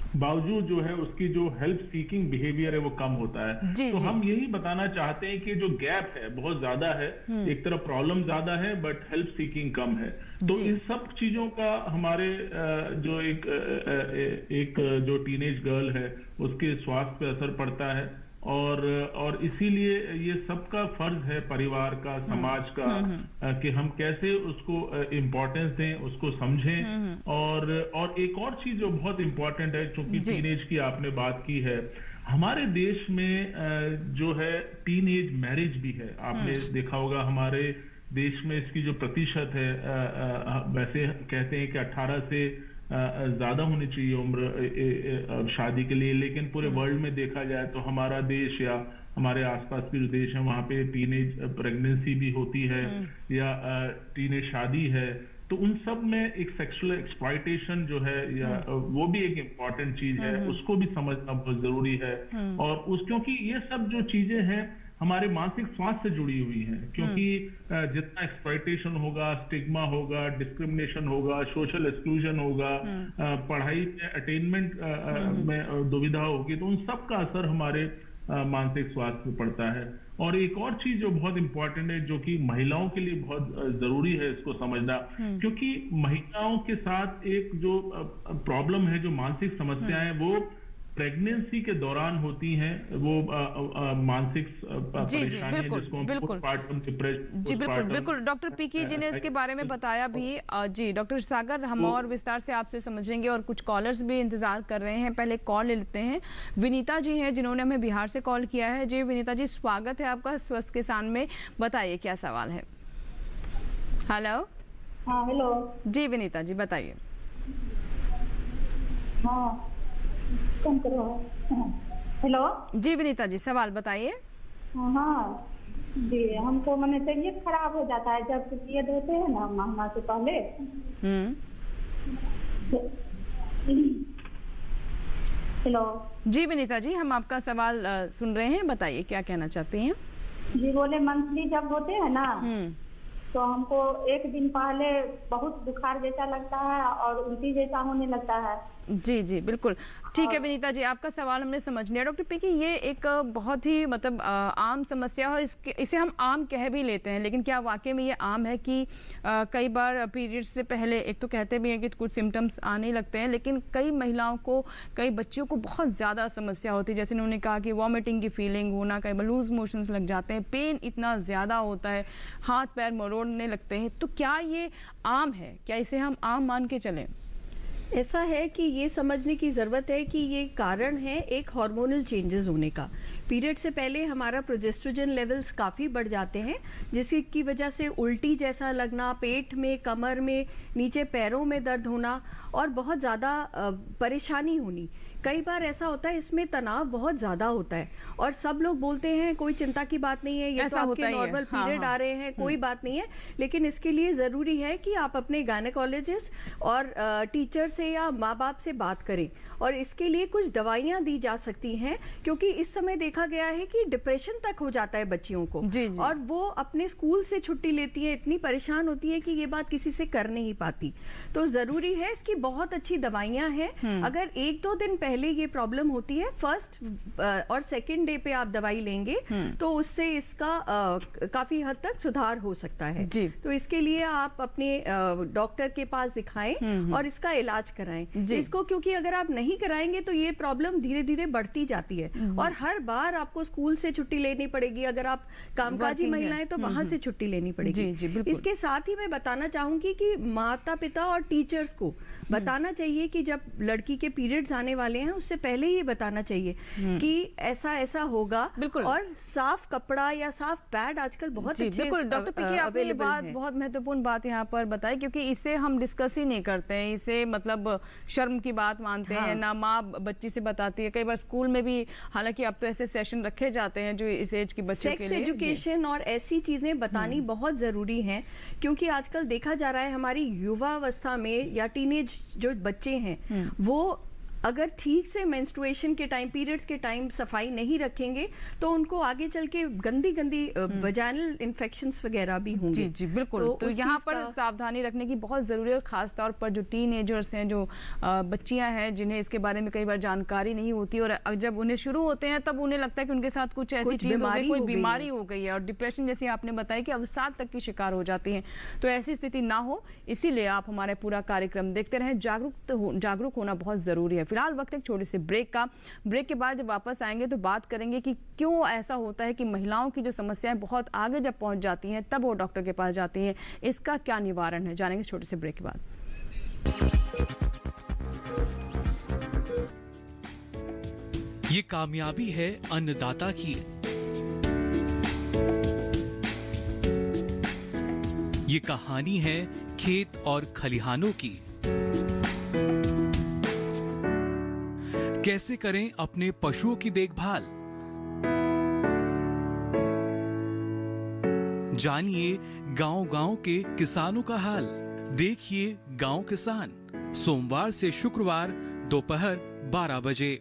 बावजूद जो है उसकी जो हेल्प सीकिंग बिहेवियर है वो कम होता है। तो हम यही बताना चाहते हैं कि जो गैप है बहुत ज्यादा है, एक तरफ प्रॉब्लम ज्यादा है बट हेल्प सीकिंग कम है। तो इन सब चीजों का हमारे जो एक जो टीनेज गर्ल है उसके स्वास्थ्य पे असर पड़ता है, और इसीलिए ये सबका फर्ज है, परिवार का, समाज का, कि हम कैसे उसको इम्पोर्टेंस दें, उसको समझें। और एक और चीज जो बहुत इम्पोर्टेंट है, चूंकि टीनेज की आपने बात की है, हमारे देश में जो है टीनेज मैरिज भी है। आपने देखा होगा हमारे देश में इसकी जो प्रतिशत है, वैसे कहते हैं कि 18 से ज्यादा होनी चाहिए उम्र शादी के लिए, लेकिन पूरे वर्ल्ड में देखा जाए तो हमारा देश या हमारे आसपास के जो देश है वहां पे टीनेज प्रेगनेंसी भी होती है या टीनेज शादी है। तो उन सब में एक सेक्सुअल एक्सप्लॉयटेशन जो है या वो भी एक इम्पॉर्टेंट चीज है, उसको भी समझना बहुत जरूरी है। और क्योंकि ये सब जो चीजें हैं हमारे मानसिक स्वास्थ्य से जुड़ी हुई हैं, क्योंकि जितना एक्सप्लॉयटेशन होगा, स्टिग्मा होगा, डिस्क्रिमिनेशन होगा, सोशल एक्सक्लूजन होगा, पढ़ाई में अटेनमेंट में दुविधा होगी, तो उन सब का असर हमारे मानसिक स्वास्थ्य पे पड़ता है। और एक और चीज जो बहुत इंपॉर्टेंट है, जो कि महिलाओं के लिए बहुत जरूरी है इसको समझना, क्योंकि महिलाओं के साथ एक जो प्रॉब्लम है, जो मानसिक समस्या है, वो प्रेगनेंसी के दौरान होती हैं, वो मानसिक परेशानी जिसको पोस्टपार्टम डिप्रेशन। जी बिल्कुल डॉक्टर पीकी जी ने इसके बारे में बताया भी। जी डॉक्टर सागर, हम और विस्तार से आपसे समझेंगे और कुछ कॉलर्स भी इंतजार कर रहे हैं। पहले कॉल ले लेते हैं। विनीता जी हैं जिन्होंने हमें बिहार से कॉल किया है। जी विनीता जी, स्वागत है आपका स्वस्थ किसान में, बताइए क्या सवाल है। हेलो। हाँ हेलो। जी विनीता जी बताइए। हाँ हेलो। जी विनीता जी सवाल बताइए। हाँ जी, हमको मैंने तबीयत खराब हो जाता है जब पीरियड होते हैं ना महीना से पहले। हेलो। जी विनीता जी, हम आपका सवाल सुन रहे हैं, बताइए क्या कहना चाहती हैं। जी बोले मंथली जब होते हैं ना तो हमको एक दिन पहले बहुत बुखार जैसा लगता है और उल्टी जैसा होने लगता है, जी जी बिल्कुल ठीक है विनीता जी, आपका सवाल हमने समझ लिया। डॉक्टर पी की ये एक बहुत ही मतलब आम समस्या है, इसे हम आम कह भी लेते हैं, लेकिन क्या वाकई में ये आम है कि कई बार पीरियड्स से पहले एक तो कहते भी हैं कि कुछ सिम्टम्स आने लगते हैं, लेकिन कई महिलाओं को, कई बच्चियों को बहुत ज़्यादा समस्या होती है, जैसे उन्होंने कहा कि वॉमिटिंग की फीलिंग होना, कई बार लूज मोशंस लग जाते हैं, पेन इतना ज़्यादा होता है, हाथ पैर मरोड़ने लगते हैं। तो क्या ये आम है, क्या इसे हम आम मान के चलें? ऐसा है कि ये समझने की ज़रूरत है कि ये कारण है एक हार्मोनल चेंजेस होने का। पीरियड से पहले हमारा प्रोजेस्ट्रोजन लेवल्स काफ़ी बढ़ जाते हैं, जिसकी वजह से उल्टी जैसा लगना, पेट में, कमर में, नीचे पैरों में दर्द होना और बहुत ज़्यादा परेशानी होनी। कई बार ऐसा होता है इसमें तनाव बहुत ज़्यादा होता है और सब लोग बोलते हैं कोई चिंता की बात नहीं है, ये तो आपके नॉर्मल पीरियड आ रहे हैं, कोई बात नहीं है। लेकिन इसके लिए ज़रूरी है कि आप अपने गायनेकोलॉजिस्ट और टीचर से या माँ बाप से बात करें और इसके लिए कुछ दवाइयाँ दी जा सकती हैं, क्योंकि इस समय देखा गया है कि डिप्रेशन तक हो जाता है बच्चियों को। जी जी। और वो अपने स्कूल से छुट्टी लेती है, इतनी परेशान होती है कि ये बात किसी से कर नहीं पाती। तो ज़रूरी है, इसकी बहुत अच्छी दवाइयाँ हैं। अगर 1-2 दिन पहले ये प्रॉब्लम होती है, फर्स्ट और सेकेंड डे पे आप दवाई लेंगे तो उससे इसका काफ़ी हद तक सुधार हो सकता है जी। तो इसके लिए आप अपने डॉक्टर के पास दिखाएं और इसका इलाज कराएं इसको, क्योंकि अगर आप नहीं कराएंगे तो ये प्रॉब्लम धीरे धीरे बढ़ती जाती है और हर बार आपको स्कूल से छुट्टी लेनी पड़ेगी। अगर आप कामकाजी महिलाएं तो वहां से छुट्टी लेनी पड़ेगी। जी, बिल्कुल। इसके साथ ही मैं बताना चाहूंगी कि माता पिता और टीचर्स को बताना चाहिए कि जब लड़की के पीरियड्स आने वाले हैं उससे पहले ही बताना चाहिए कि ऐसा ऐसा होगा। और साफ कपड़ा या साफ पैड आजकल बहुत अच्छे बिल्कुल डॉक्टर पीके आपने ये बात बहुत महत्वपूर्ण बात यहाँ पर बताई, क्योंकि इसे हम डिस्कस ही नहीं करते हैं, इसे मतलब शर्म की बात मानते हैं, ना माँ बच्ची से बताती है। कई बार स्कूल में भी, हालांकि अब तो ऐसे सेशन रखे जाते हैं जो इस एज की बच्चों के लिए सेक्स एजुकेशन और ऐसी चीजें बतानी बहुत जरूरी हैं, क्योंकि आजकल देखा जा रहा है हमारी युवावस्था में या टीनेज जो बच्चे हैं वो अगर ठीक से मेंस्ट्रुएशन के टाइम, पीरियड्स के टाइम सफाई नहीं रखेंगे तो उनको आगे चल के गंदी गंदी वजाइनल इन्फेक्शंस वगैरह भी होंगे। जी जी बिल्कुल। तो यहाँ पर सावधानी रखने की बहुत ज़रूरी है, खास तौर पर जो टीनेजर्स हैं, जो बच्चियाँ हैं जिन्हें इसके बारे में कई बार जानकारी नहीं होती और जब उन्हें शुरू होते हैं तब उन्हें लगता है कि उनके साथ कुछ ऐसी चीज़ हो गई, कोई बीमारी हो गई है और डिप्रेशन जैसे आपने बताया कि अवसाद तक की शिकार हो जाती हैं। तो ऐसी स्थिति ना हो, इसीलिए आप हमारे पूरा कार्यक्रम देखते रहें। जागरूक होना बहुत ज़रूरी है। फिलहाल वक्त एक छोटे से ब्रेक का। ब्रेक के बाद जब वापस आएंगे तो बात करेंगे कि क्यों ऐसा होता है कि महिलाओं की जो समस्याएं बहुत आगे जब पहुंच जाती हैं तब वो डॉक्टर के पास जाती हैं। इसका क्या निवारण है, जानेंगे छोटे से ब्रेक के बाद। ये कामयाबी है अन्नदाता की, ये कहानी है खेत और खलिहानों की। कैसे करें अपने पशुओं की देखभाल, जानिए गांव-गांव के किसानों का हाल। देखिए गांव किसान, सोमवार से शुक्रवार दोपहर 12 बजे।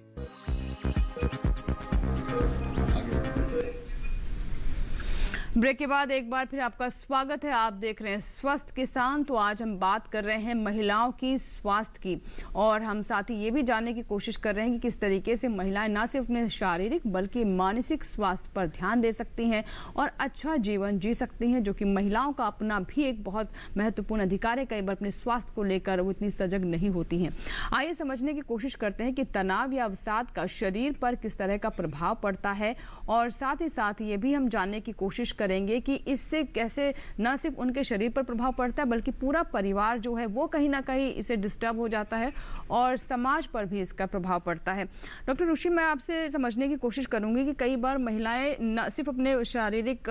ब्रेक के बाद एक बार फिर आपका स्वागत है। आप देख रहे हैं स्वस्थ किसान। तो आज हम बात कर रहे हैं महिलाओं की स्वास्थ्य की, और हम साथ ही ये भी जानने की कोशिश कर रहे हैं कि किस तरीके से महिलाएं न सिर्फ अपने शारीरिक बल्कि मानसिक स्वास्थ्य पर ध्यान दे सकती हैं और अच्छा जीवन जी सकती हैं, जो कि महिलाओं का अपना भी एक बहुत महत्वपूर्ण अधिकार है। कई बार अपने स्वास्थ्य को लेकर वो इतनी सजग नहीं होती हैं। आइए समझने की कोशिश करते हैं कि तनाव या अवसाद का शरीर पर किस तरह का प्रभाव पड़ता है, और साथ ही साथ ये भी हम जानने की कोशिश करेंगे कि इससे कैसे न सिर्फ उनके शरीर पर प्रभाव पड़ता है बल्कि पूरा परिवार जो है वो कहीं ना कहीं इसे डिस्टर्ब हो जाता है और समाज पर भी इसका प्रभाव पड़ता है। डॉक्टर ऋषि, मैं आपसे समझने की कोशिश करूंगी कि कई बार महिलाएं न सिर्फ अपने शारीरिक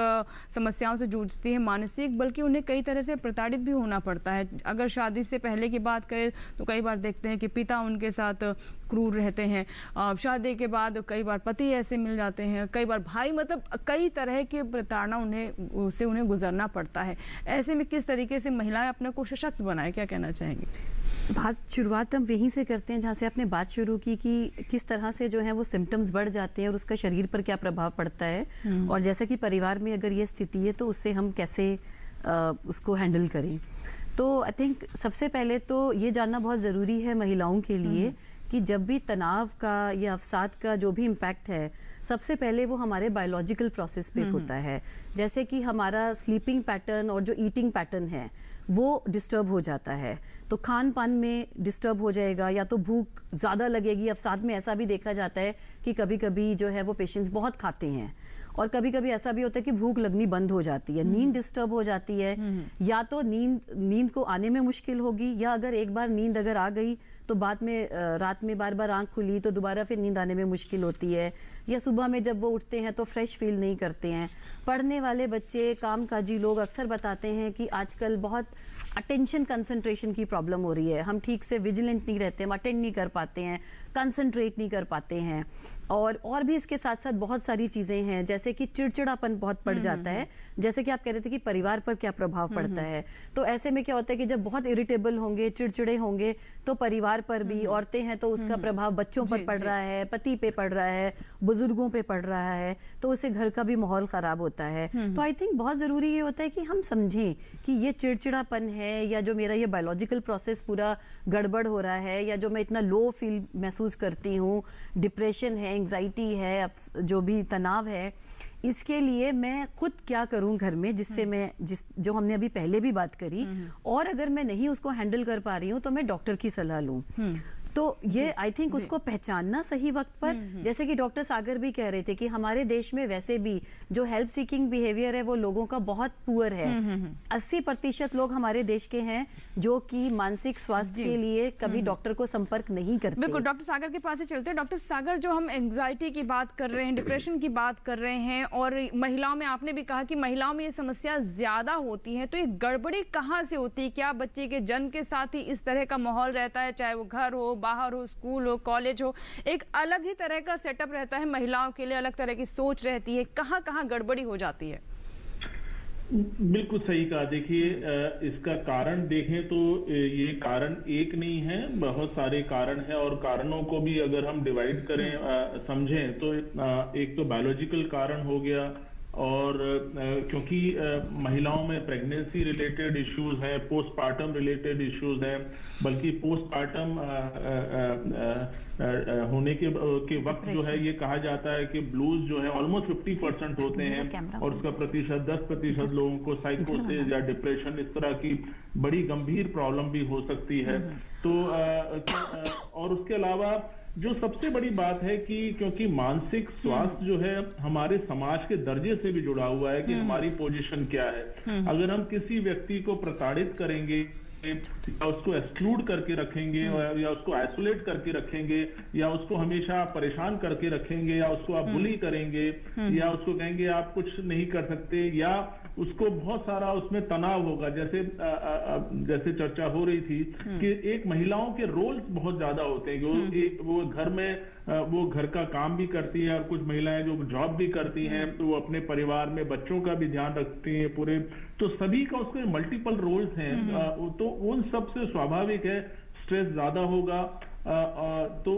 समस्याओं से जूझती हैं, मानसिक, बल्कि उन्हें कई तरह से प्रताड़ित भी होना पड़ता है। अगर शादी से पहले की बात करें तो कई बार देखते हैं कि पिता उनके साथ क्रूर रहते हैं, शादी के बाद कई बार पति ऐसे मिल जाते हैं, कई बार भाई, मतलब कई तरह के प्रताड़ना उन्हें गुजरना पड़ता है। ऐसे में किस तरीके से महिलाएं अपने को सशक्त बनाए, क्या कहना चाहेंगी? शुरुआत हम वहीं से करते हैं जहाँ से आपने बात शुरू की कि किस तरह से जो है वो सिम्टम्स बढ़ जाते हैं और उसका शरीर पर क्या प्रभाव पड़ता है, और जैसा कि परिवार में अगर ये स्थिति है तो उससे हम कैसे उसको हैंडल करें। तो आई थिंक सबसे पहले तो ये जानना बहुत ज़रूरी है महिलाओं के लिए कि जब भी तनाव का या अवसाद का जो भी इम्पैक्ट है, सबसे पहले वो हमारे बायोलॉजिकल प्रोसेस पे होता है। जैसे कि हमारा स्लीपिंग पैटर्न और जो ईटिंग पैटर्न है वो डिस्टर्ब हो जाता है, तो खान पान में डिस्टर्ब हो जाएगा, या तो भूख ज़्यादा लगेगी। अवसाद में ऐसा भी देखा जाता है कि कभी कभी जो है वो पेशेंट्स बहुत खाते हैं, और कभी कभी ऐसा भी होता है कि भूख लगनी बंद हो जाती है, नींद डिस्टर्ब हो जाती है, या तो नींद को आने में मुश्किल होगी, या अगर एक बार नींद अगर आ गई तो बाद में रात में बार बार आंख खुली तो दोबारा फिर नींद आने में मुश्किल होती है, या सुबह में जब वो उठते हैं तो फ्रेश फील नहीं करते हैं। पढ़ने वाले बच्चे, कामकाजी लोग अक्सर बताते हैं कि आजकल बहुत अटेंशन कंसंट्रेशन की प्रॉब्लम हो रही है, हम ठीक से विजिलेंट नहीं रहते, हम अटेंड नहीं कर पाते हैं, कंसंट्रेट नहीं कर पाते हैं, और भी इसके साथ साथ बहुत सारी चीज़ें हैं, जैसे कि चिड़चिड़ापन बहुत पड़ जाता है। जैसे कि आप कह रहे थे कि परिवार पर क्या प्रभाव पड़ता है, तो ऐसे में क्या होता है कि जब बहुत इरिटेबल होंगे, चिड़चिड़े होंगे, तो परिवार पर भी, औरतें हैं तो उसका प्रभाव बच्चों पर पड़ रहा है, पति पे पड़ रहा है, बुजुर्गों पे पड़ रहा है, तो उससे घर का भी माहौल खराब होता है। तो आई थिंक बहुत ज़रूरी ये होता है कि हम समझें कि ये चिड़चिड़ापन है, या जो मेरा ये बायोलॉजिकल प्रोसेस पूरा गड़बड़ हो रहा है, या जो मैं इतना लो फील महसूस करती हूँ, डिप्रेशन है, एंग्जाइटी है, जो भी तनाव है, इसके लिए मैं खुद क्या करूं घर में, जिससे मैं जो हमने अभी पहले भी बात करी, और अगर मैं नहीं उसको हैंडल कर पा रही हूं तो मैं डॉक्टर की सलाह लूं। तो ये आई थिंक उसको पहचानना सही वक्त पर, जैसे कि डॉक्टर सागर भी कह रहे थे कि हमारे देश में वैसे भी जो हेल्प सीकिंग बिहेवियर है वो लोगों का बहुत पुअर है। 80% लोग हमारे देश के हैं जो कि मानसिक स्वास्थ्य के लिए कभी डॉक्टर को संपर्क नहीं करते। बिल्कुल, डॉक्टर सागर के पास ही चलते हैं। डॉक्टर सागर, जो हम एंग्जाइटी की बात कर रहे हैं, डिप्रेशन की बात कर रहे हैं, और महिलाओं में आपने भी कहा कि महिलाओं में ये समस्या ज्यादा होती है, तो ये गड़बड़ी कहाँ से होती है? क्या बच्चे के जन्म के साथ ही इस तरह का माहौल रहता है, चाहे वो घर हो, बाहर हो, स्कूल हो, कॉलेज हो, एक अलग ही तरह का सेटअप रहता है महिलाओं के लिए, अलग तरह की सोच रहती है, कहाँ कहाँ गड़बड़ी हो जाती है? बिल्कुल सही कहा। देखिए, इसका कारण देखें तो ये कारण एक नहीं है, बहुत सारे कारण हैं, और कारणों को भी अगर हम डिवाइड करें, समझें, तो एक तो बायोलॉजिकल कारण हो गया, और क्योंकि महिलाओं में प्रेगनेंसी रिलेटेड इश्यूज हैं, पोस्टपार्टम रिलेटेड इश्यूज हैं, बल्कि पोस्टपार्टम होने के वक्त जो है ये कहा जाता है कि ब्लूज जो है ऑलमोस्ट 50% होते हैं, और उसका प्रतिशत 10% लोगों को साइकोसिस या डिप्रेशन, इस तरह की बड़ी गंभीर प्रॉब्लम भी हो सकती है। तो और उसके अलावा जो सबसे बड़ी बात है कि क्योंकि मानसिक स्वास्थ्य जो है हमारे समाज के दर्जे से भी जुड़ा हुआ है कि हमारी पोजीशन क्या है। अगर हम किसी व्यक्ति को प्रताड़ित करेंगे, या उसको एक्सक्लूड करके रखेंगे, या उसको आइसोलेट करके रखेंगे, या उसको हमेशा परेशान करके रखेंगे, या उसको आप बुली करेंगे, या उसको कहेंगे आप कुछ नहीं कर सकते, या उसको बहुत सारा उसमें तनाव होगा। जैसे चर्चा हो रही थी कि एक महिलाओं के रोल्स बहुत ज्यादा होते हैं कि वो घर में वो घर का काम भी करती है, और कुछ महिलाएं जो जॉब भी करती हैं तो वो अपने परिवार में बच्चों का भी ध्यान रखती हैं पूरे, तो सभी का उसके मल्टीपल रोल्स हैं। तो उन सब से स्वाभाविक है स्ट्रेस ज्यादा होगा, तो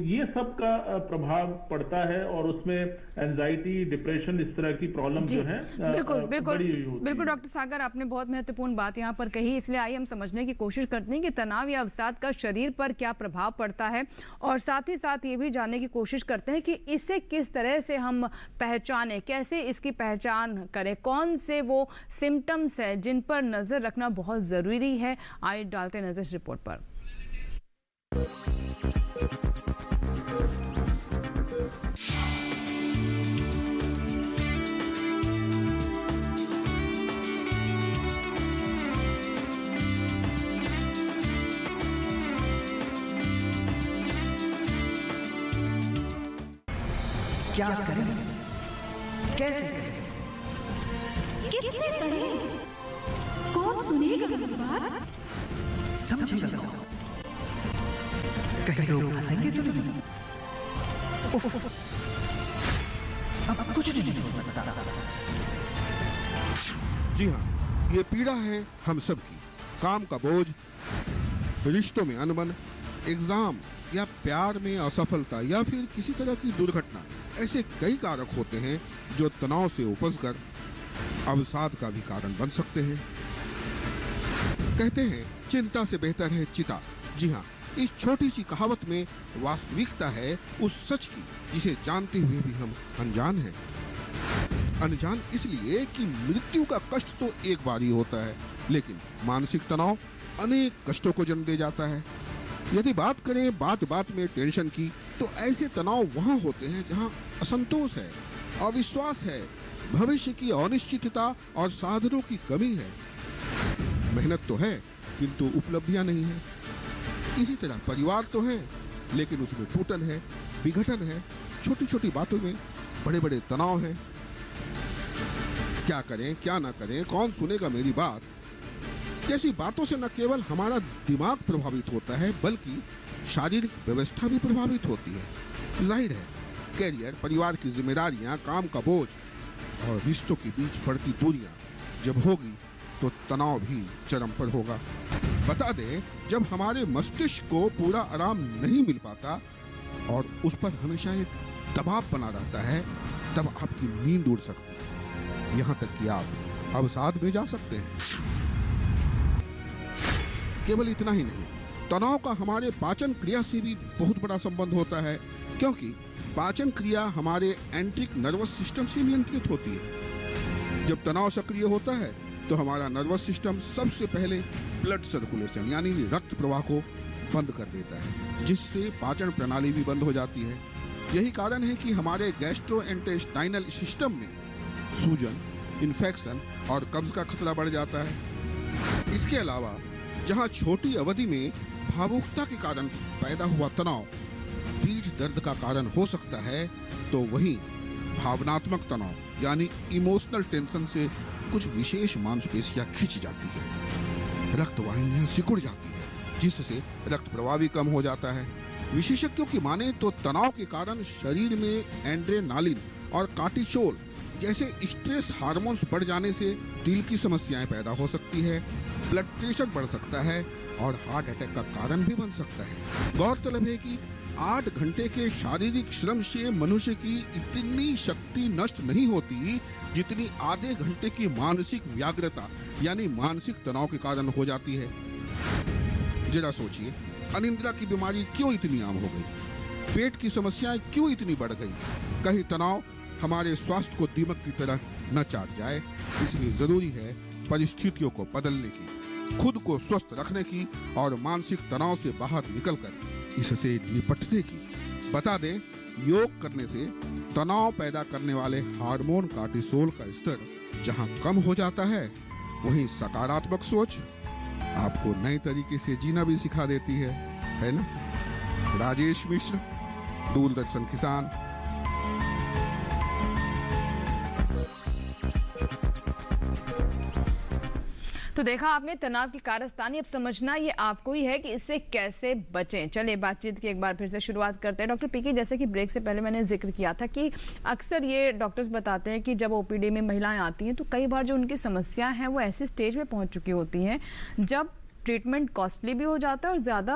ये सब का प्रभाव पड़ता है, और उसमें एंजाइटी, डिप्रेशन, इस तरह की प्रॉब्लम जो है बिल्कुल डॉक्टर सागर, आपने बहुत महत्वपूर्ण बात यहाँ पर कही। इसलिए आइए हम समझने की कोशिश करते हैं कि तनाव या अवसाद का शरीर पर क्या प्रभाव पड़ता है, और साथ ही साथ ये भी जानने की कोशिश करते हैं कि इसे किस तरह से हम पहचानें, कैसे इसकी पहचान करें, कौन से वो सिम्टम्स हैं जिन पर नजर रखना बहुत जरूरी है। आइए डालते हैं नजर इस रिपोर्ट पर। क्या करें, कैसे करें, किससे करें, कौन सुनेगा मेरी बात, समझेगा कौन, कहीं लोग हंसेंगे तो नहीं, अब कुछ नहीं हो सकता। जी हाँ, ये पीड़ा है हम सबकी। काम का बोझ, रिश्तों में अनबन, एग्जाम या प्यार में असफलता, या फिर किसी तरह की दुर्घटना, ऐसे कई कारक होते हैं जो तनाव से उपजकर अवसाद का भी कारण बन सकते हैं। कहते हैं चिंता से बेहतर है चिता। जी हाँ, इस छोटी सी कहावत में वास्तविकता है उस सच की जिसे जानते हुए भी हम अनजान हैं। अनजान इसलिए कि मृत्यु का कष्ट तो एक बार ही होता है, लेकिन मानसिक तनाव अनेक कष्टों को जन्म दे जाता है। यदि बात करें बात बात में टेंशन की, तो ऐसे तनाव वहाँ होते हैं जहाँ असंतोष है, अविश्वास है, भविष्य की अनिश्चितता और साधनों की कमी है। मेहनत तो है किंतु उपलब्धियां नहीं है। इसी तरह परिवार तो है लेकिन उसमें टूटन है, विघटन है, छोटी छोटी बातों में बड़े बड़े तनाव है। क्या करें क्या ना करें, कौन सुनेगा मेरी बात, जैसी बातों से न केवल हमारा दिमाग प्रभावित होता है बल्कि शारीरिक व्यवस्था भी प्रभावित होती है। जाहिर है कैरियर, परिवार की जिम्मेदारियां, काम का बोझ और रिश्तों के बीच बढ़ती दूरियां जब होगी तो तनाव भी चरम पर होगा। बता दें, जब हमारे मस्तिष्क को पूरा आराम नहीं मिल पाता और उस पर हमेशा एक दबाव बना रहता है, तब आपकी नींद उड़ सकती है, यहाँ तक कि आप अवसाद में जा सकते हैं। केवल इतना ही नहीं, तनाव का हमारे पाचन क्रिया से भी बहुत बड़ा संबंध होता है, क्योंकि पाचन क्रिया हमारे एंट्रिक नर्वस सिस्टम से नियंत्रित होती है। जब तनाव सक्रिय होता है तो हमारा नर्वस सिस्टम सबसे पहले ब्लड सर्कुलेशन यानी रक्त प्रवाह को बंद कर देता है, जिससे पाचन प्रणाली भी बंद हो जाती है। यही कारण है कि हमारे गैस्ट्रोइंटेस्टाइनल सिस्टम में सूजन, इन्फेक्शन और कब्ज का खतरा बढ़ जाता है। इसके अलावा जहां छोटी अवधि में भावुकता के कारण पैदा हुआ तनाव पीठ दर्द का कारण हो सकता है, तो वहीं भावनात्मक तनाव यानी इमोशनल टेंशन से कुछ विशेष मांसपेशियां खिंच जाती है, रक्त वाहिनियां सिकुड़ जाती है, जिससे रक्त प्रवाह भी कम हो जाता है। विशेषज्ञों की माने तो तनाव के कारण शरीर में एड्रेनालिन और कार्टिसोल जैसे स्ट्रेस हार्मोन्स बढ़ जाने से दिल की समस्याएं पैदा हो सकती है, ब्लड प्रेशर बढ़ सकता है और हार्ट अटैक का कारण भी बन सकता है। गौरतलब है कि 8 घंटे के शारीरिक श्रम से मनुष्य की इतनी शक्ति नष्ट नहीं होती जितनी आधे घंटे की मानसिक व्याग्रता यानी मानसिक तनाव के कारण हो जाती है। जरा सोचिए, अनिद्रा की बीमारी क्यों इतनी आम हो गई, पेट की समस्याएं क्यों इतनी बढ़ गई। कहीं तनाव हमारे स्वास्थ्य को दीमक की तरह न चाट जाए। इसलिए जरूरी है परिस्थितियों को बदलने की, खुद को स्वस्थ रखने की और मानसिक तनाव से बाहर निकलकर इससे निपटने की। बता दें, योग करने से तनाव पैदा करने वाले हार्मोन कार्टिसोल का स्तर जहां कम हो जाता है, वहीं सकारात्मक सोच आपको नए तरीके से जीना भी सिखा देती है ना। राजेश मिश्र, दूरदर्शन किसान। तो देखा आपने तनाव की कारस्तानी। अब समझना ये आपको ही है कि इससे कैसे बचें। चलिए बातचीत की एक बार फिर से शुरुआत करते हैं। डॉक्टर पीके, जैसे कि ब्रेक से पहले मैंने जिक्र किया था कि अक्सर ये डॉक्टर्स बताते हैं कि जब ओपीडी में महिलाएं आती हैं तो कई बार जो उनकी समस्याएं हैं वो ऐसे स्टेज पे पहुंच चुकी होती हैं जब ट्रीटमेंट कॉस्टली भी हो जाता है और ज़्यादा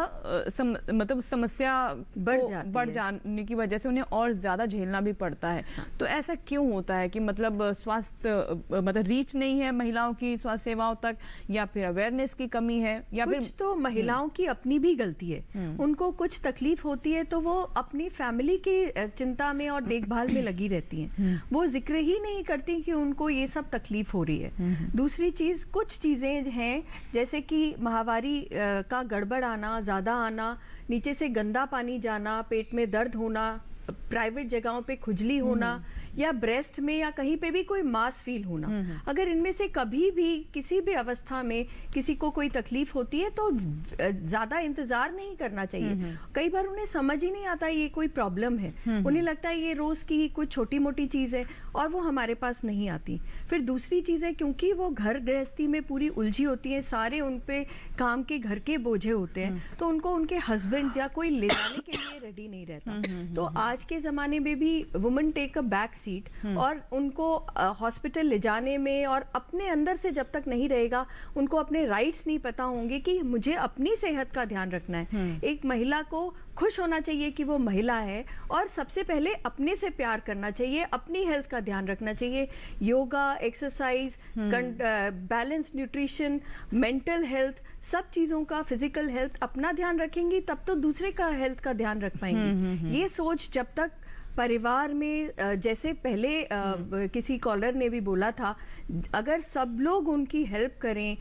मतलब समस्या बढ़ जाने की वजह से उन्हें और ज़्यादा झेलना भी पड़ता है। तो ऐसा क्यों होता है कि मतलब स्वास्थ्य मतलब रीच नहीं है महिलाओं की स्वास्थ्य सेवाओं तक, या फिर अवेयरनेस की कमी है, या कुछ फिर तो महिलाओं की अपनी भी गलती है। उनको कुछ तकलीफ होती है तो वो अपनी फैमिली की चिंता में और देखभाल में लगी रहती हैं। वो जिक्र ही नहीं करती कि उनको ये सब तकलीफ हो रही है। दूसरी चीज़, कुछ चीज़ें हैं जैसे कि माहवारी का गड़बड़ आना, ज़्यादा आना, नीचे से गंदा पानी जाना, पेट में दर्द होना, प्राइवेट जगहों पे खुजली होना, या ब्रेस्ट में या कहीं पे भी कोई मास फील होना। अगर इनमें से कभी भी किसी भी अवस्था में किसी को कोई तकलीफ होती है तो ज्यादा इंतजार नहीं करना चाहिए। कई बार उन्हें समझ ही नहीं आता ये कोई प्रॉब्लम है, उन्हें लगता है ये रोज की कोई छोटी मोटी चीज है और वो हमारे पास नहीं आती। फिर दूसरी चीज है, क्योंकि वो घर गृहस्थी में पूरी उलझी होती है, सारे उन पे काम के घर के बोझे होते हैं, तो उनको उनके हस्बैंड या कोई ले जाने के लिए रेडी नहीं रहता। तो आज के जमाने में भी women take a back seat, और उनको हॉस्पिटल ले जाने में और अपने अंदर से जब तक नहीं रहेगा, उनको अपने राइट्स नहीं पता होंगे कि मुझे अपनी सेहत का ध्यान रखना है। एक महिला को खुश होना चाहिए कि वो महिला है, और सबसे पहले अपने से प्यार करना चाहिए, अपनी हेल्थ का ध्यान रखना चाहिए। Yoga, exercise, balance nutrition, mental health, सब चीज़ों का, फिजिकल हेल्थ अपना ध्यान रखेंगी तब तो दूसरे का हेल्थ का ध्यान रख पाएंगी। ये सोच जब तक परिवार में, जैसे पहले किसी कॉलर ने भी बोला था, अगर सब लोग उनकी हेल्प करें,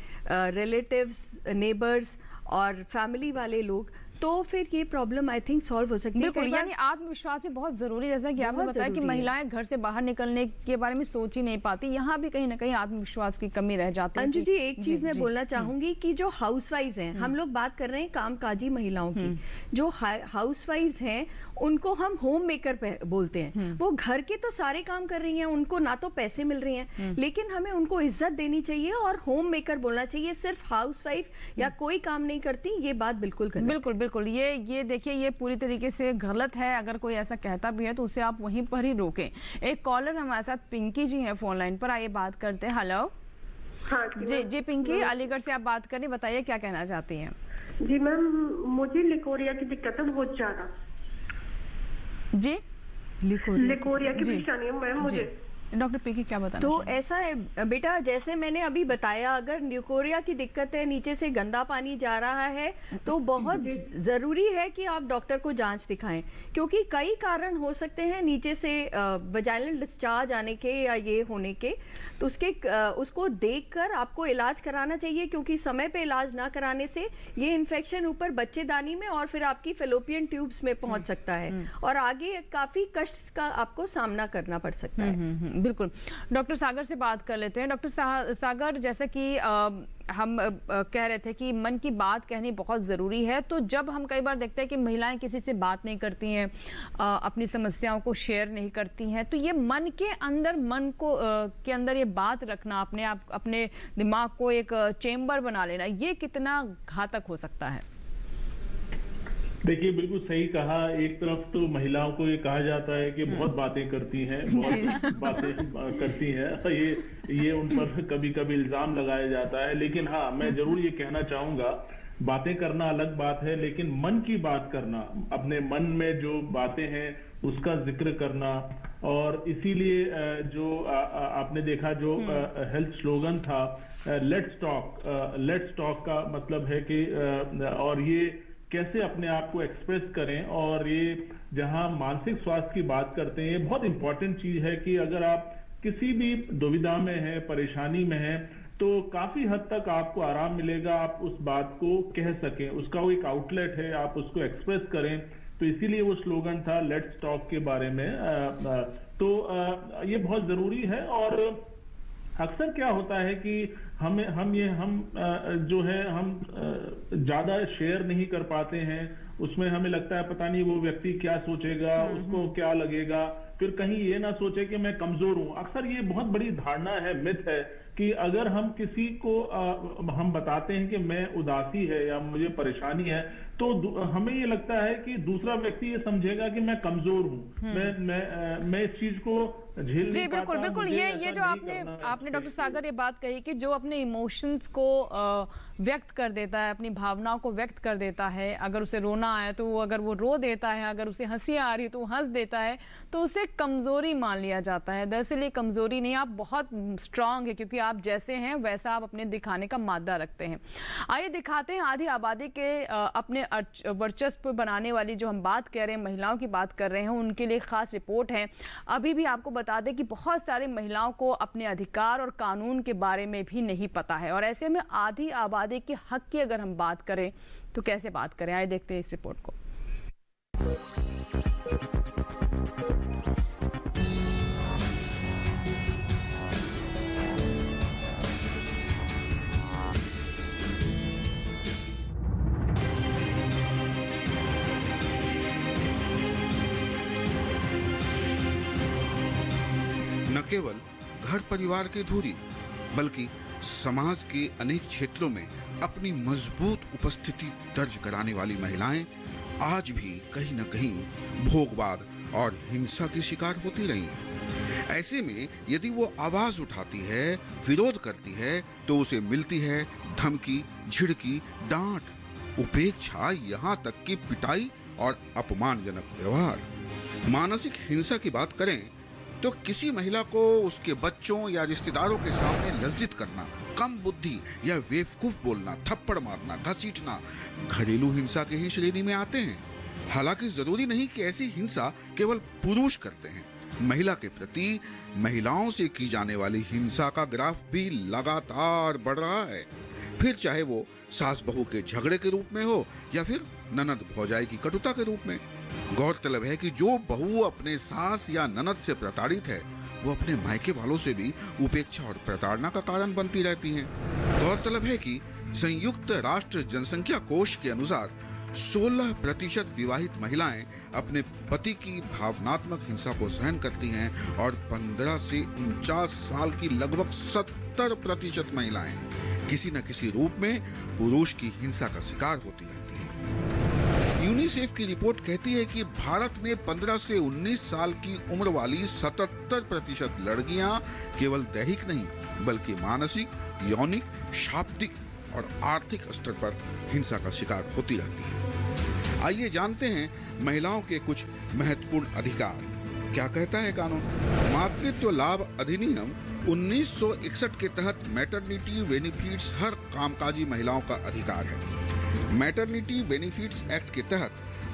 रिलेटिव्स, नेबर्स और फैमिली वाले लोग, तो फिर ये प्रॉब्लम आई थिंक सॉल्व हो सकती है। बिल्कुल, यानी आत्मविश्वास भी बहुत जरूरी, जैसा कि आपने बताया कि महिलाएं घर से बाहर निकलने के बारे में सोच ही नहीं पाती, यहाँ भी कहीं ना कहीं आत्मविश्वास की कमी रह जाती है। अंजू जी, एक चीज मैं बोलना चाहूंगी कि जो हाउसवाइफ्स हैं, हम लोग बात कर रहे हैं कामकाजी महिलाओं की, जो हाउसवाइफ्स हैं उनको हम होम मेकर बोलते हैं। वो घर के तो सारे काम कर रही हैं, उनको ना तो पैसे मिल रहे हैं, लेकिन हमें उनको इज्जत देनी चाहिए और होम मेकर बोलना चाहिए। सिर्फ हाउसवाइफ या कोई काम नहीं करती, ये बात बिल्कुल गलत। बिल्कुल बिल्कुल, ये देखिए, ये पूरी तरीके से गलत है। अगर कोई ऐसा कहता भी है तो उसे आप वहीं पर ही रोकें। एक कॉलर हमारे साथ पिंकी जी हैं फोन लाइन पर, आइए बात करते हैं। हेलो। हाँ जी पिंकी, अलीगढ़ से आप बात करें, बताइए क्या कहना चाहती हैं। जी मैम, मुझे लिकोरिया की दिक्कत है बहुत ज्यादा। जी, लिकोरिया की परेशानी है मैम मुझे। डॉक्टर पिंकी क्या बताना तो चाहिए? ऐसा है बेटा, जैसे मैंने अभी बताया, अगर ल्यूकोरिया की दिक्कत है, नीचे से गंदा पानी जा रहा है, तो बहुत जरूरी है कि आप डॉक्टर को जांच दिखाएं, क्योंकि कई कारण हो सकते हैं नीचे से वजाइनल डिस्चार्ज आने के या ये होने के। तो उसको देखकर आपको इलाज कराना चाहिए, क्योंकि समय पे इलाज ना कराने से ये इन्फेक्शन ऊपर बच्चेदानी में और फिर आपकी फेलोपियन ट्यूब्स में पहुंच सकता है और आगे काफी कष्ट का आपको सामना करना पड़ सकता है। बिल्कुल। डॉक्टर सागर से बात कर लेते हैं। डॉक्टर सागर, जैसे कि हम कह रहे थे कि मन की बात कहनी बहुत ज़रूरी है, तो जब हम कई बार देखते हैं कि महिलाएं किसी से बात नहीं करती हैं, अपनी समस्याओं को शेयर नहीं करती हैं, तो ये मन के अंदर ये बात रखना, अपने दिमाग को एक चेम्बर बना लेना, ये कितना घातक हो सकता है? देखिए, बिल्कुल सही कहा। एक तरफ तो महिलाओं को ये कहा जाता है कि बहुत बातें करती हैं, बहुत बातें करती हैं, ये उन पर कभी कभी इल्जाम लगाया जाता है। लेकिन हाँ, मैं जरूर ये कहना चाहूंगा, बातें करना अलग बात है, लेकिन मन की बात करना, अपने मन में जो बातें हैं उसका जिक्र करना, और इसीलिए जो आपने देखा, जो हेल्थ स्लोगन था लेट्स टॉक का मतलब है कि और ये कैसे अपने आप को एक्सप्रेस करें। और ये जहां मानसिक स्वास्थ्य की बात करते हैं, ये बहुत इंपॉर्टेंट चीज है कि अगर आप किसी भी दुविधा में है, परेशानी में है, तो काफी हद तक आपको आराम मिलेगा, आप उस बात को कह सकें, उसका वो एक आउटलेट है, आप उसको एक्सप्रेस करें। तो इसीलिए वो स्लोगन था लेट्स टॉक के बारे में। तो ये बहुत जरूरी है। और अक्सर क्या होता है कि हम जो है हम ज्यादा शेयर नहीं कर पाते हैं, उसमें हमें लगता है पता नहीं वो व्यक्ति क्या सोचेगा, उसको क्या लगेगा, फिर कहीं ये ना सोचे कि मैं कमजोर हूं। अक्सर ये बहुत बड़ी धारणा है, मिथ है कि अगर हम किसी को हम बताते हैं कि मैं उदासी है या मुझे परेशानी है, तो हमें ये लगता है कि दूसरा व्यक्ति ये समझेगा कि मैं कमजोर हूं, मैं इस चीज को झेल जी बिल्कुल बिल्कुल। ये जो आपने डॉक्टर सागर ये बात कही कि जो अपने इमोशंस को व्यक्त कर देता है, अपनी भावनाओं को व्यक्त कर देता है, अगर उसे रोना आए तो अगर वो रो देता है, अगर उसे हंसी आ रही है तो वो हंस देता है, तो उसे कमजोरी मान लिया जाता है। दरअसल ये कमजोरी नहीं, आप बहुत स्ट्रांग है, क्योंकि आप जैसे हैं वैसा आप अपने दिखाने का मादा रखते हैं। आइए दिखाते हैं आधी आबादी के अपने वर्चस्व बनाने वाली, जो हम बात कर रहे हैं, महिलाओं की बात कर रहे हैं, उनके लिए खास रिपोर्ट है। अभी भी आपको बता दें कि बहुत सारी महिलाओं को अपने अधिकार और कानून के बारे में भी नहीं पता है, और ऐसे में आधी आबादी के हक की अगर हम बात करें तो कैसे बात करें। आइए देखते हैं इस रिपोर्ट को। न केवल घर परिवार की धुरी, बल्कि समाज के अनेक क्षेत्रों में अपनी मजबूत उपस्थिति दर्ज कराने वाली महिलाएं आज भी कहीं न कहीं भोगवाद और हिंसा की शिकार होती रही हैं। ऐसे में यदि वो आवाज उठाती है, विरोध करती है, तो उसे मिलती है धमकी, झिड़की, डांट, उपेक्षा, यहाँ तक कि पिटाई और अपमानजनक व्यवहार। मानसिक हिंसा की बात करें तो किसी महिला को उसके बच्चों या रिश्तेदारों के सामने लज्जित करना, कम बुद्धि या बेवकूफ बोलना, थप्पड़ मारना, घसीटना घरेलू हिंसा की ही श्रेणी में आते हैं। हालांकि जरूरी नहीं कि ऐसी हिंसा केवल पुरुष करते हैं। महिला के प्रति महिलाओं से की जाने वाली हिंसा का ग्राफ भी लगातार बढ़ रहा है, फिर चाहे वो सास बहू के झगड़े के रूप में हो या फिर ननद भौजाई की कटुता के रूप में। गौरतलब है कि जो बहू अपने सास या ननद से प्रताड़ित है, वो अपने मायके वालों से भी उपेक्षा और प्रताड़ना का कारण बनती रहती हैं। गौरतलब है कि संयुक्त राष्ट्र जनसंख्या कोष के अनुसार 16% विवाहित महिलाएं अपने पति की भावनात्मक हिंसा को सहन करती हैं और 15 से 49 साल की लगभग 70% महिलाएं किसी न किसी रूप में पुरुष की हिंसा का शिकार होती रहती हैं। यूनिसेफ की रिपोर्ट कहती है कि भारत में 15 से 19 साल की उम्र वाली 77% लड़कियां केवल दैहिक नहीं बल्कि मानसिक, यौनिक, शाब्दिक और आर्थिक स्तर पर हिंसा का शिकार होती रहती है। आइए जानते हैं महिलाओं के कुछ महत्वपूर्ण अधिकार। क्या कहता है कानून? मातृत्व लाभ अधिनियम 1961 के तहत मैटरनिटी बेनिफिट्स हर कामकाजी महिलाओं का अधिकार है। मैटरनिटी बेनिफिट्स एक्ट के तहत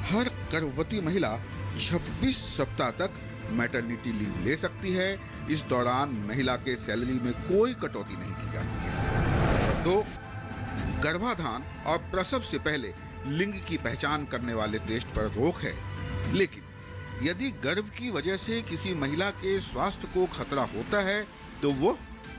हर गर्भवती महिला 26 सप्ताह तक मैटरनिटी लीव ले सकती है। इस दौरान महिला के सैलरी में कोई कटौती नहीं की जाती है। 2. गर्भाधान और प्रसव से पहले लिंग की पहचान करने वाले टेस्ट पर रोक है, लेकिन यदि गर्भ की वजह से किसी महिला के स्वास्थ्य को खतरा होता है तो वो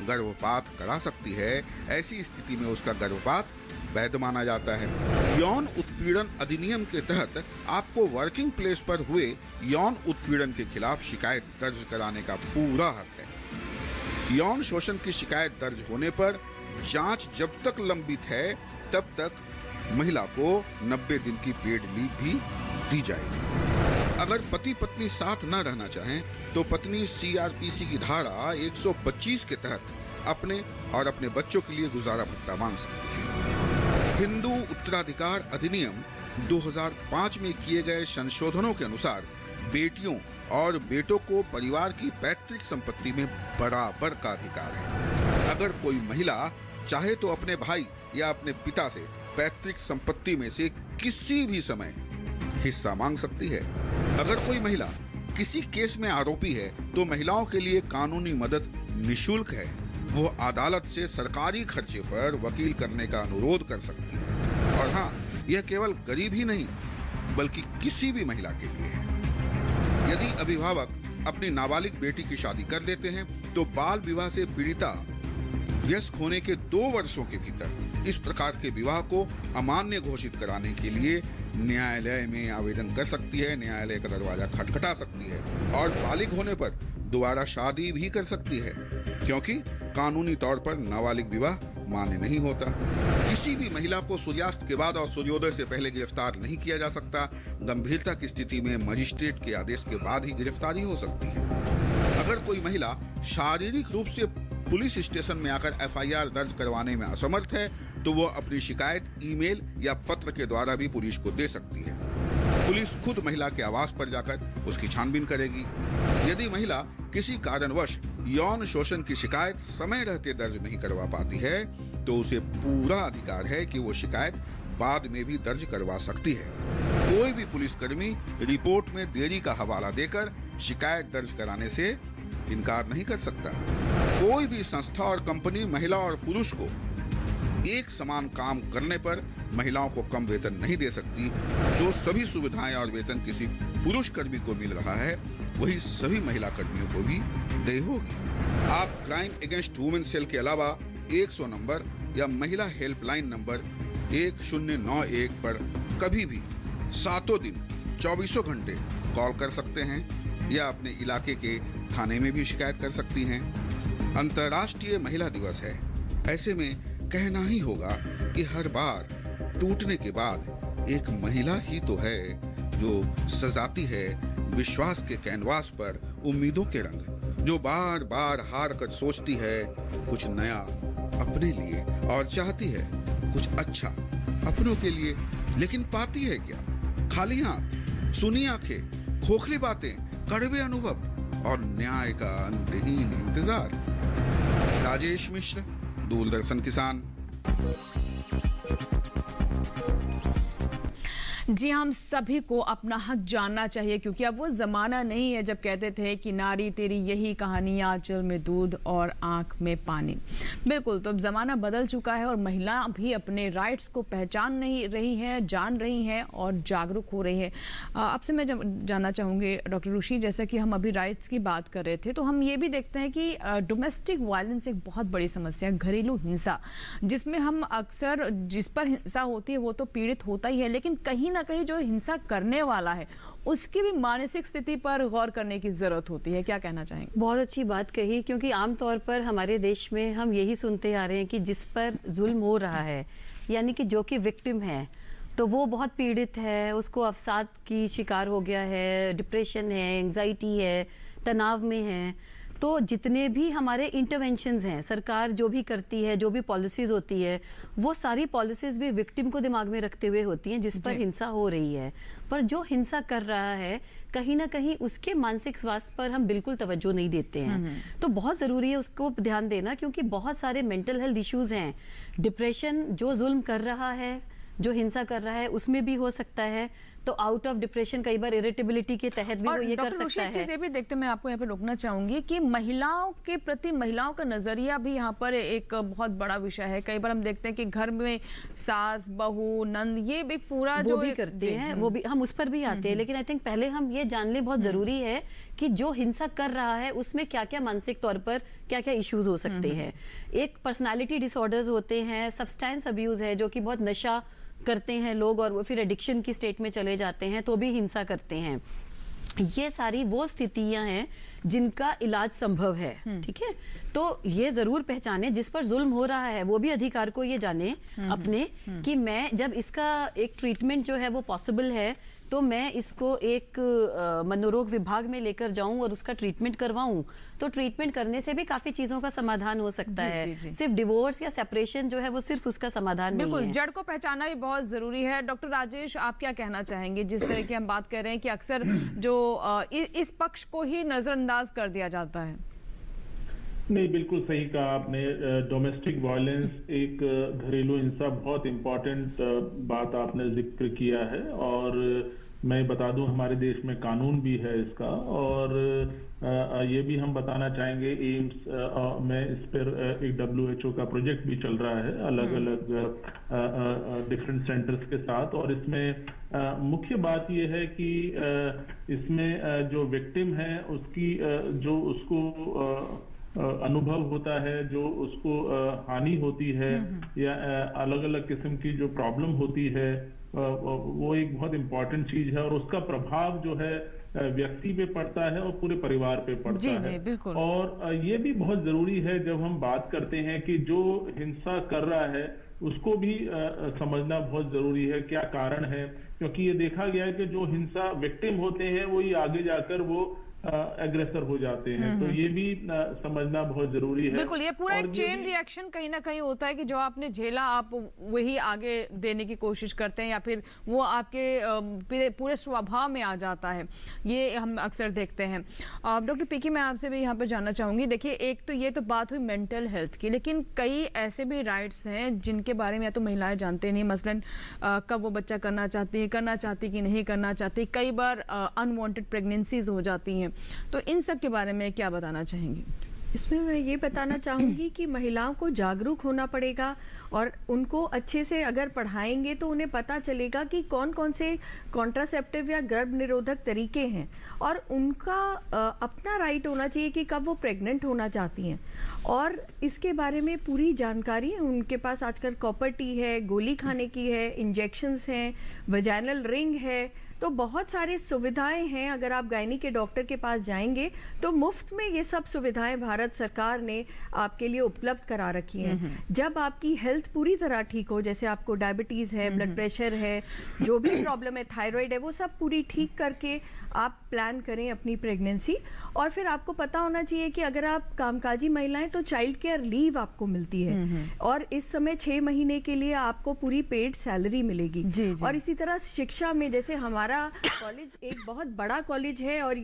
गर्भपात करा सकती है। ऐसी स्थिति में उसका गर्भपात वैध माना जाता है। यौन उत्पीड़न अधिनियम के तहत आपको वर्किंग प्लेस पर हुए यौन उत्पीड़न के खिलाफ शिकायत दर्ज कराने का पूरा हक है। यौन शोषण की शिकायत दर्ज होने पर जांच जब तक लंबित है तब तक महिला को 90 दिन की पेड लीव भी दी जाएगी। अगर पति पत्नी साथ न रहना चाहें तो पत्नी CRPC की धारा 125 के तहत अपने और अपने बच्चों के लिए गुजारा भत्ता मांग सकती है। हिंदू उत्तराधिकार अधिनियम 2005 में किए गए संशोधनों के अनुसार बेटियों और बेटों को परिवार की पैतृक संपत्ति में बराबर का अधिकार है। अगर कोई महिला चाहे तो अपने भाई या अपने पिता से पैतृक संपत्ति में से किसी भी समय हिस्सा मांग सकती है। अगर कोई महिला किसी केस में आरोपी है तो महिलाओं के लिए कानूनी मदद निशुल्क है। वो अदालत से सरकारी खर्चे पर वकील करने का अनुरोध कर सकती है। और हाँ, यह केवल गरीब ही नहीं बल्कि किसी भी महिला के लिए है। यदि अभिभावक अपनी नाबालिग बेटी की शादी कर लेते हैं तो बाल विवाह से पीड़िता वयस्क होने के 2 वर्षों के भीतर इस प्रकार के विवाह को अमान्य घोषित कराने के लिए न्यायालय में आवेदन कर सकती है। न्यायालय का दरवाजा खटखटा सकती है और बालिग होने पर दोबारा शादी भी कर सकती है, क्योंकि कानूनी तौर पर नाबालिग विवाह मान्य नहीं होता। किसी भी महिला को सूर्यास्त के बाद और सूर्योदय से पहले गिरफ्तार नहीं किया जा सकता। गंभीरता की स्थिति में मजिस्ट्रेट के आदेश के बाद ही गिरफ्तारी हो सकती है। अगर कोई महिला शारीरिक रूप से पुलिस स्टेशन में आकर FIR दर्ज करवाने में असमर्थ है तो वो अपनी शिकायत ईमेल या पत्र के द्वारा भी पुलिस को दे सकती है। पुलिस खुद महिला के आवास पर जाकर उसकी छानबीन करेगी। यदि महिला किसी कारणवश यौन शोषण की शिकायत समय रहते दर्ज नहीं करवा पाती है तो उसे पूरा अधिकार है कि वो शिकायत बाद में भी दर्ज करवा सकती है। कोई भी पुलिसकर्मी रिपोर्ट में देरी का हवाला देकर शिकायत दर्ज कराने से इनकार नहीं कर सकता। कोई भी संस्था और कंपनी महिला और पुरुष को एक समान काम करने पर महिलाओं को कम वेतन नहीं दे सकती। जो सभी सुविधाएं और वेतन किसी पुरुष कर्मी को मिल रहा है वही सभी महिला कर्मियों को भी देय होगी। आप क्राइम अगेंस्ट वुमेन सेल के अलावा 100 नंबर या महिला हेल्पलाइन नंबर 1091 पर कभी भी 7 दिन 24 घंटे कॉल कर सकते हैं या अपने इलाके के थाने में भी शिकायत कर सकती हैं। अंतर्राष्ट्रीय महिला दिवस है, ऐसे में कहना ही होगा कि हर बार टूटने के बाद एक महिला ही तो है जो सजाती है विश्वास के कैनवास पर उम्मीदों के रंग, जो बार बार हार कर सोचती है कुछ नया अपने लिए और चाहती है कुछ अच्छा अपनों के लिए, लेकिन पाती है क्या? खाली हाथ, सुनी आंखें, खोखली बातें, कड़वे अनुभव और न्याय का अंतहीन इंतजार। राजेश मिश्र, दूरदर्शन किसान। जी, हम सभी को अपना हक जानना चाहिए, क्योंकि अब वो ज़माना नहीं है जब कहते थे कि नारी तेरी यही कहानी, आंचल में दूध और आंख में पानी। बिल्कुल, तो अब ज़माना बदल चुका है और महिला भी अपने राइट्स को पहचान नहीं रही हैं, जान रही हैं और जागरूक हो रही है। आपसे मैं जानना चाहूँगी डॉक्टर ऋषि, जैसा कि हम अभी राइट्स की बात कर रहे थे, तो हम ये भी देखते हैं कि डोमेस्टिक वायलेंस एक बहुत बड़ी समस्या है, घरेलू हिंसा, जिसमें हम अक्सर जिस पर हिंसा होती है वो तो पीड़ित होता ही है, लेकिन कहीं ना कहीं जो हिंसा करने वाला है उसकी भी मानसिक स्थिति पर गौर करने की जरूरत होती है। क्या कहना चाहेंगे? बहुत अच्छी बात कही, क्योंकि आमतौर पर हमारे देश में हम यही सुनते आ रहे हैं कि जिस पर जुल्म हो रहा है, यानी कि जो कि विक्टिम है, तो वो बहुत पीड़ित है, उसको अवसाद की शिकार हो गया है, डिप्रेशन है, एंजाइटी है, तनाव में है। तो जितने भी हमारे इंटरवेंशंस हैं, सरकार जो भी करती है, जो भी पॉलिसीज होती है, वो सारी पॉलिसीज भी विक्टिम को दिमाग में रखते हुए होती हैं जिस पर हिंसा हो रही है। पर जो हिंसा कर रहा है, कहीं ना कहीं उसके मानसिक स्वास्थ्य पर हम बिल्कुल तवज्जो नहीं देते हैं। तो बहुत ज़रूरी है उसको ध्यान देना, क्योंकि बहुत सारे मेंटल हेल्थ इश्यूज हैं। डिप्रेशन जो जुल्म कर रहा है, जो हिंसा कर रहा है, उसमें भी हो सकता है। तो आउट ऑफ डिप्रेशन कई बार इरिटेबिलिटी के तहत भी वो ये कर सकता है। ये भी देखते, मैं आपको यहाँ पे रोकना चाहूंगी कि महिलाओं के प्रति महिलाओं का नजरिया भी यहाँ पर एक बहुत बड़ा विषय है। कई बार हम देखते हैं कि घर में सास, बहू, नंद, ये भी पूरा वो जो भी करते हैं, वो भी, हम उस पर भी आते हैं। लेकिन आई थिंक पहले हम ये जान ले, बहुत जरूरी है कि जो हिंसा कर रहा है उसमें क्या क्या मानसिक तौर पर क्या क्या इश्यूज हो सकते हैं। एक पर्सनालिटी डिसऑर्डर्स होते हैं, सब्सटेंस अब्यूज है, जो कि बहुत नशा करते हैं लोग और वो फिर एडिक्शन की स्टेट में चले जाते हैं, तो भी हिंसा करते हैं। ये सारी वो स्थितियां हैं जिनका इलाज संभव है। ठीक है, तो ये जरूर पहचाने जिस पर जुल्म हो रहा है, वो भी अधिकार को ये जाने अपने कि मैं जब इसका एक ट्रीटमेंट जो है वो पॉसिबल है, तो मैं इसको एक मनोरोग विभाग में लेकर जाऊं और उसका ट्रीटमेंट करवाऊं। तो ट्रीटमेंट करने से भी काफी चीजों का समाधान हो सकता है। सिर्फ डिवोर्स या सेपरेशन जो है वो सिर्फ उसका समाधान नहीं है। बिल्कुल, जड़ को पहचानना भी बहुत जरूरी है। डॉक्टर राजेश, आप क्या कहना चाहेंगे? जिस तरह की हम बात कर रहे हैं कि अक्सर जो इस पक्ष को ही नजरअंदाज कर दिया जाता है। नहीं, बिल्कुल सही कहा आपने। डोमेस्टिक वायलेंस, एक घरेलू हिंसा, बहुत इम्पोर्टेंट बात आपने जिक्र किया है। और मैं बता दूं, हमारे देश में कानून भी है इसका, और ये भी हम बताना चाहेंगे, एम्स में इस पर एक WHO का प्रोजेक्ट भी चल रहा है, अलग अलग डिफरेंट सेंटर्स के साथ। और इसमें मुख्य बात ये है कि इसमें जो विक्टिम है उसकी जो उसको अनुभव होता है, जो उसको हानि होती है या अलग अलग किस्म की जो प्रॉब्लम होती है, वो एक बहुत इम्पोर्टेंट चीज है। और उसका प्रभाव जो है व्यक्ति पे पड़ता है और पूरे परिवार पे पड़ता है। बिल्कुल। और ये भी बहुत जरूरी है जब हम बात करते हैं कि जो हिंसा कर रहा है उसको भी समझना बहुत जरूरी है, क्या कारण है। क्योंकि ये देखा गया है कि जो हिंसा विक्टिम होते हैं वही आगे जाकर वो एग्रेसर हो जाते हैं। तो ये भी समझना बहुत जरूरी है। बिल्कुल, ये पूरा एक चेन रिएक्शन कहीं ना कहीं होता है कि जो आपने झेला आप वही आगे देने की कोशिश करते हैं, या फिर वो आपके पूरे स्वभाव में आ जाता है। ये हम अक्सर देखते हैं। डॉक्टर पीकी, मैं आपसे भी यहाँ पर जानना चाहूंगी। देखिए, एक तो ये तो बात हुई मेंटल हेल्थ की, लेकिन कई ऐसे भी राइट्स हैं जिनके बारे में या तो महिलाएं जानते नहीं। मसलन कब वो बच्चा करना चाहती कि नहीं करना चाहती। कई बार अनवांटेड प्रेगनेंसीज हो जाती हैं। तो इन सब के बारे में क्या बताना चाहेंगी? इसमें मैं ये बताना चाहूँगी कि महिलाओं को जागरूक होना पड़ेगा, और उनको अच्छे से अगर पढ़ाएंगे तो उन्हें पता चलेगा कि कौन कौन से कॉन्ट्रासेप्टिव या गर्भ निरोधक तरीके हैं, और उनका अपना राइट होना चाहिए कि कब वो प्रेग्नेंट होना चाहती हैं, और इसके बारे में पूरी जानकारी उनके पास आजकल कॉपर टी है, गोली खाने की है, इंजेक्शंस हैं, वजाइनल रिंग है। तो बहुत सारी सुविधाएं हैं। अगर आप गायनी के डॉक्टर के पास जाएंगे तो मुफ्त में ये सब सुविधाएं भारत सरकार ने आपके लिए उपलब्ध करा रखी हैं। जब आपकी हेल्थ पूरी तरह ठीक हो, जैसे आपको डायबिटीज है, ब्लड प्रेशर है, जो भी प्रॉब्लम है, थायराइड है, वो सब पूरी ठीक करके आप प्लान करें अपनी प्रेगनेंसी। और फिर आपको पता होना चाहिए कि अगर आप कामकाजी महिलाएं तो चाइल्ड केयर लीव आपको मिलती है और इस समय 6 महीने के लिए आपको पूरी पेड सैलरी मिलेगी। जी, जी। और इसी तरह शिक्षा में, जैसे हमारा कॉलेज एक बहुत बड़ा कॉलेज है और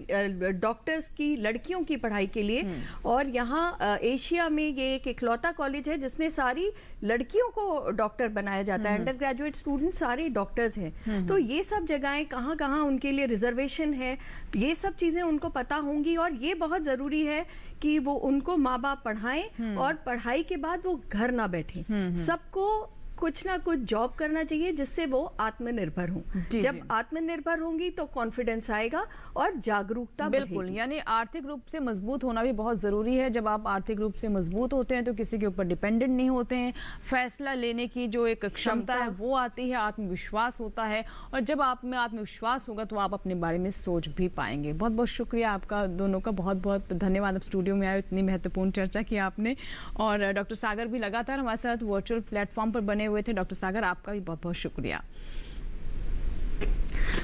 डॉक्टर्स की लड़कियों की पढ़ाई के लिए, और यहाँ एशिया में ये एक इकलौता कॉलेज है जिसमें सारी लड़कियों को डॉक्टर बनाया जाता है। अंडर ग्रेजुएट स्टूडेंट सारे डॉक्टर्स हैं। तो ये सब जगहें कहाँ कहाँ उनके लिए रिजर्वेशन है, ये सब चीजें उनको पता होंगी। और ये बहुत जरूरी है कि वो उनको माँ बाप पढ़ाएं और पढ़ाई के बाद वो घर ना बैठें। सबको कुछ ना कुछ जॉब करना चाहिए जिससे वो आत्मनिर्भर हों। जब आत्मनिर्भर होंगी तो कॉन्फिडेंस आएगा और जागरूकता बिल्कुल, बढ़ेगी। यानी आर्थिक रूप से मजबूत होना भी बहुत ज़रूरी है। जब आप आर्थिक रूप से मजबूत होते हैं तो किसी के ऊपर डिपेंडेंट नहीं होते हैं, फैसला लेने की जो एक क्षमता है वो आती है, आत्मविश्वास होता है। और जब आप में आत्मविश्वास होगा तो आप अपने बारे में सोच भी पाएंगे। बहुत बहुत शुक्रिया आपका दोनों का, बहुत बहुत धन्यवाद। आप स्टूडियो में आए, इतनी महत्वपूर्ण चर्चा की आपने। और डॉक्टर सागर भी लगातार हमारे साथ वर्चुअल प्लेटफॉर्म पर बने हुए थे। डॉक्टर सागर, आपका भी बहुत बहुत शुक्रिया।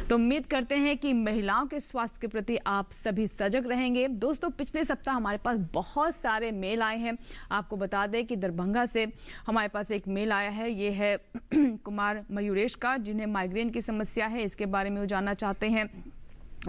तो उम्मीद करते हैं कि महिलाओं के स्वास्थ्य के प्रति आप सभी सजग रहेंगे। दोस्तों, पिछले सप्ताह हमारे पास बहुत सारे मेल आए हैं। आपको बता दें कि दरभंगा से हमारे पास एक मेल आया है। ये है कुमार मयूरेश का, जिन्हें माइग्रेन की समस्या है, इसके बारे में वो जानना चाहते हैं।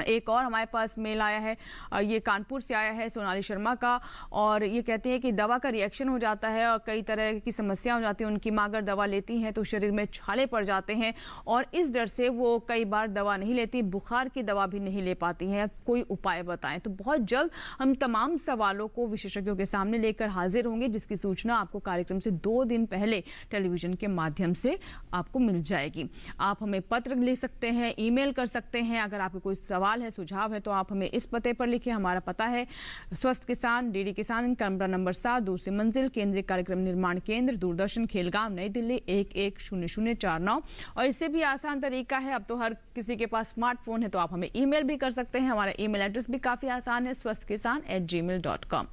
एक और हमारे पास मेल आया है, ये कानपुर से आया है, सोनाली शर्मा का, और ये कहते हैं कि दवा का रिएक्शन हो जाता है और कई तरह की समस्या हो जाती है। उनकी माँ अगर दवा लेती हैं तो शरीर में छाले पड़ जाते हैं और इस डर से वो कई बार दवा नहीं लेती, बुखार की दवा भी नहीं ले पाती हैं। कोई उपाय बताएं। तो बहुत जल्द हम तमाम सवालों को विशेषज्ञों के सामने लेकर हाजिर होंगे, जिसकी सूचना आपको कार्यक्रम से 2 दिन पहले टेलीविजन के माध्यम से आपको मिल जाएगी। आप हमें पत्र लिख सकते हैं, ईमेल कर सकते हैं। अगर आपको कोई सवाल है, सुझाव है, तो आप हमें इस पते पर लिखिए। हमारा पता है स्वस्थ किसान, डीडी किसान, कमरा नंबर 7, दूसरी मंजिल, केंद्रीय कार्यक्रम निर्माण केंद्र, दूरदर्शन, खेलगांव, नई दिल्ली 110049। और इससे भी आसान तरीका है, अब तो हर किसी के पास स्मार्टफोन है, तो आप हमें ईमेल भी कर सकते हैं। हमारा ईमेल एड्रेस भी काफी आसान है, swasthkisan@gmail.com।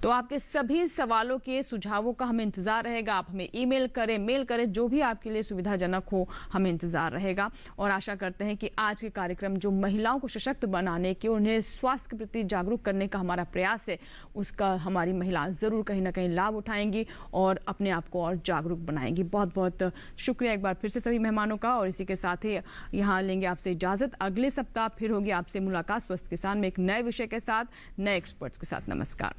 तो आपके सभी सवालों के सुझावों का हमें इंतजार रहेगा। आप हमें ईमेल करें, मेल करें, जो भी आपके लिए सुविधाजनक हो, हमें इंतजार रहेगा। और आशा करते हैं कि आज के कार्यक्रम जो महिलाओं को सशक्त बनाने के, उन्हें स्वास्थ्य के प्रति जागरूक करने का हमारा प्रयास है, उसका हमारी महिला जरूर कहीं ना कहीं लाभ उठाएंगी और अपने आप को और जागरूक बनाएंगी। बहुत बहुत शुक्रिया एक बार फिर से सभी मेहमानों का। और इसी के साथ ही यहाँ लेंगे आपसे इजाजत। अगले सप्ताह फिर होगी आपसे मुलाकात स्वस्थ किसान में एक नए विषय के साथ, नए एक्सपर्ट्स के साथ। नमस्कार।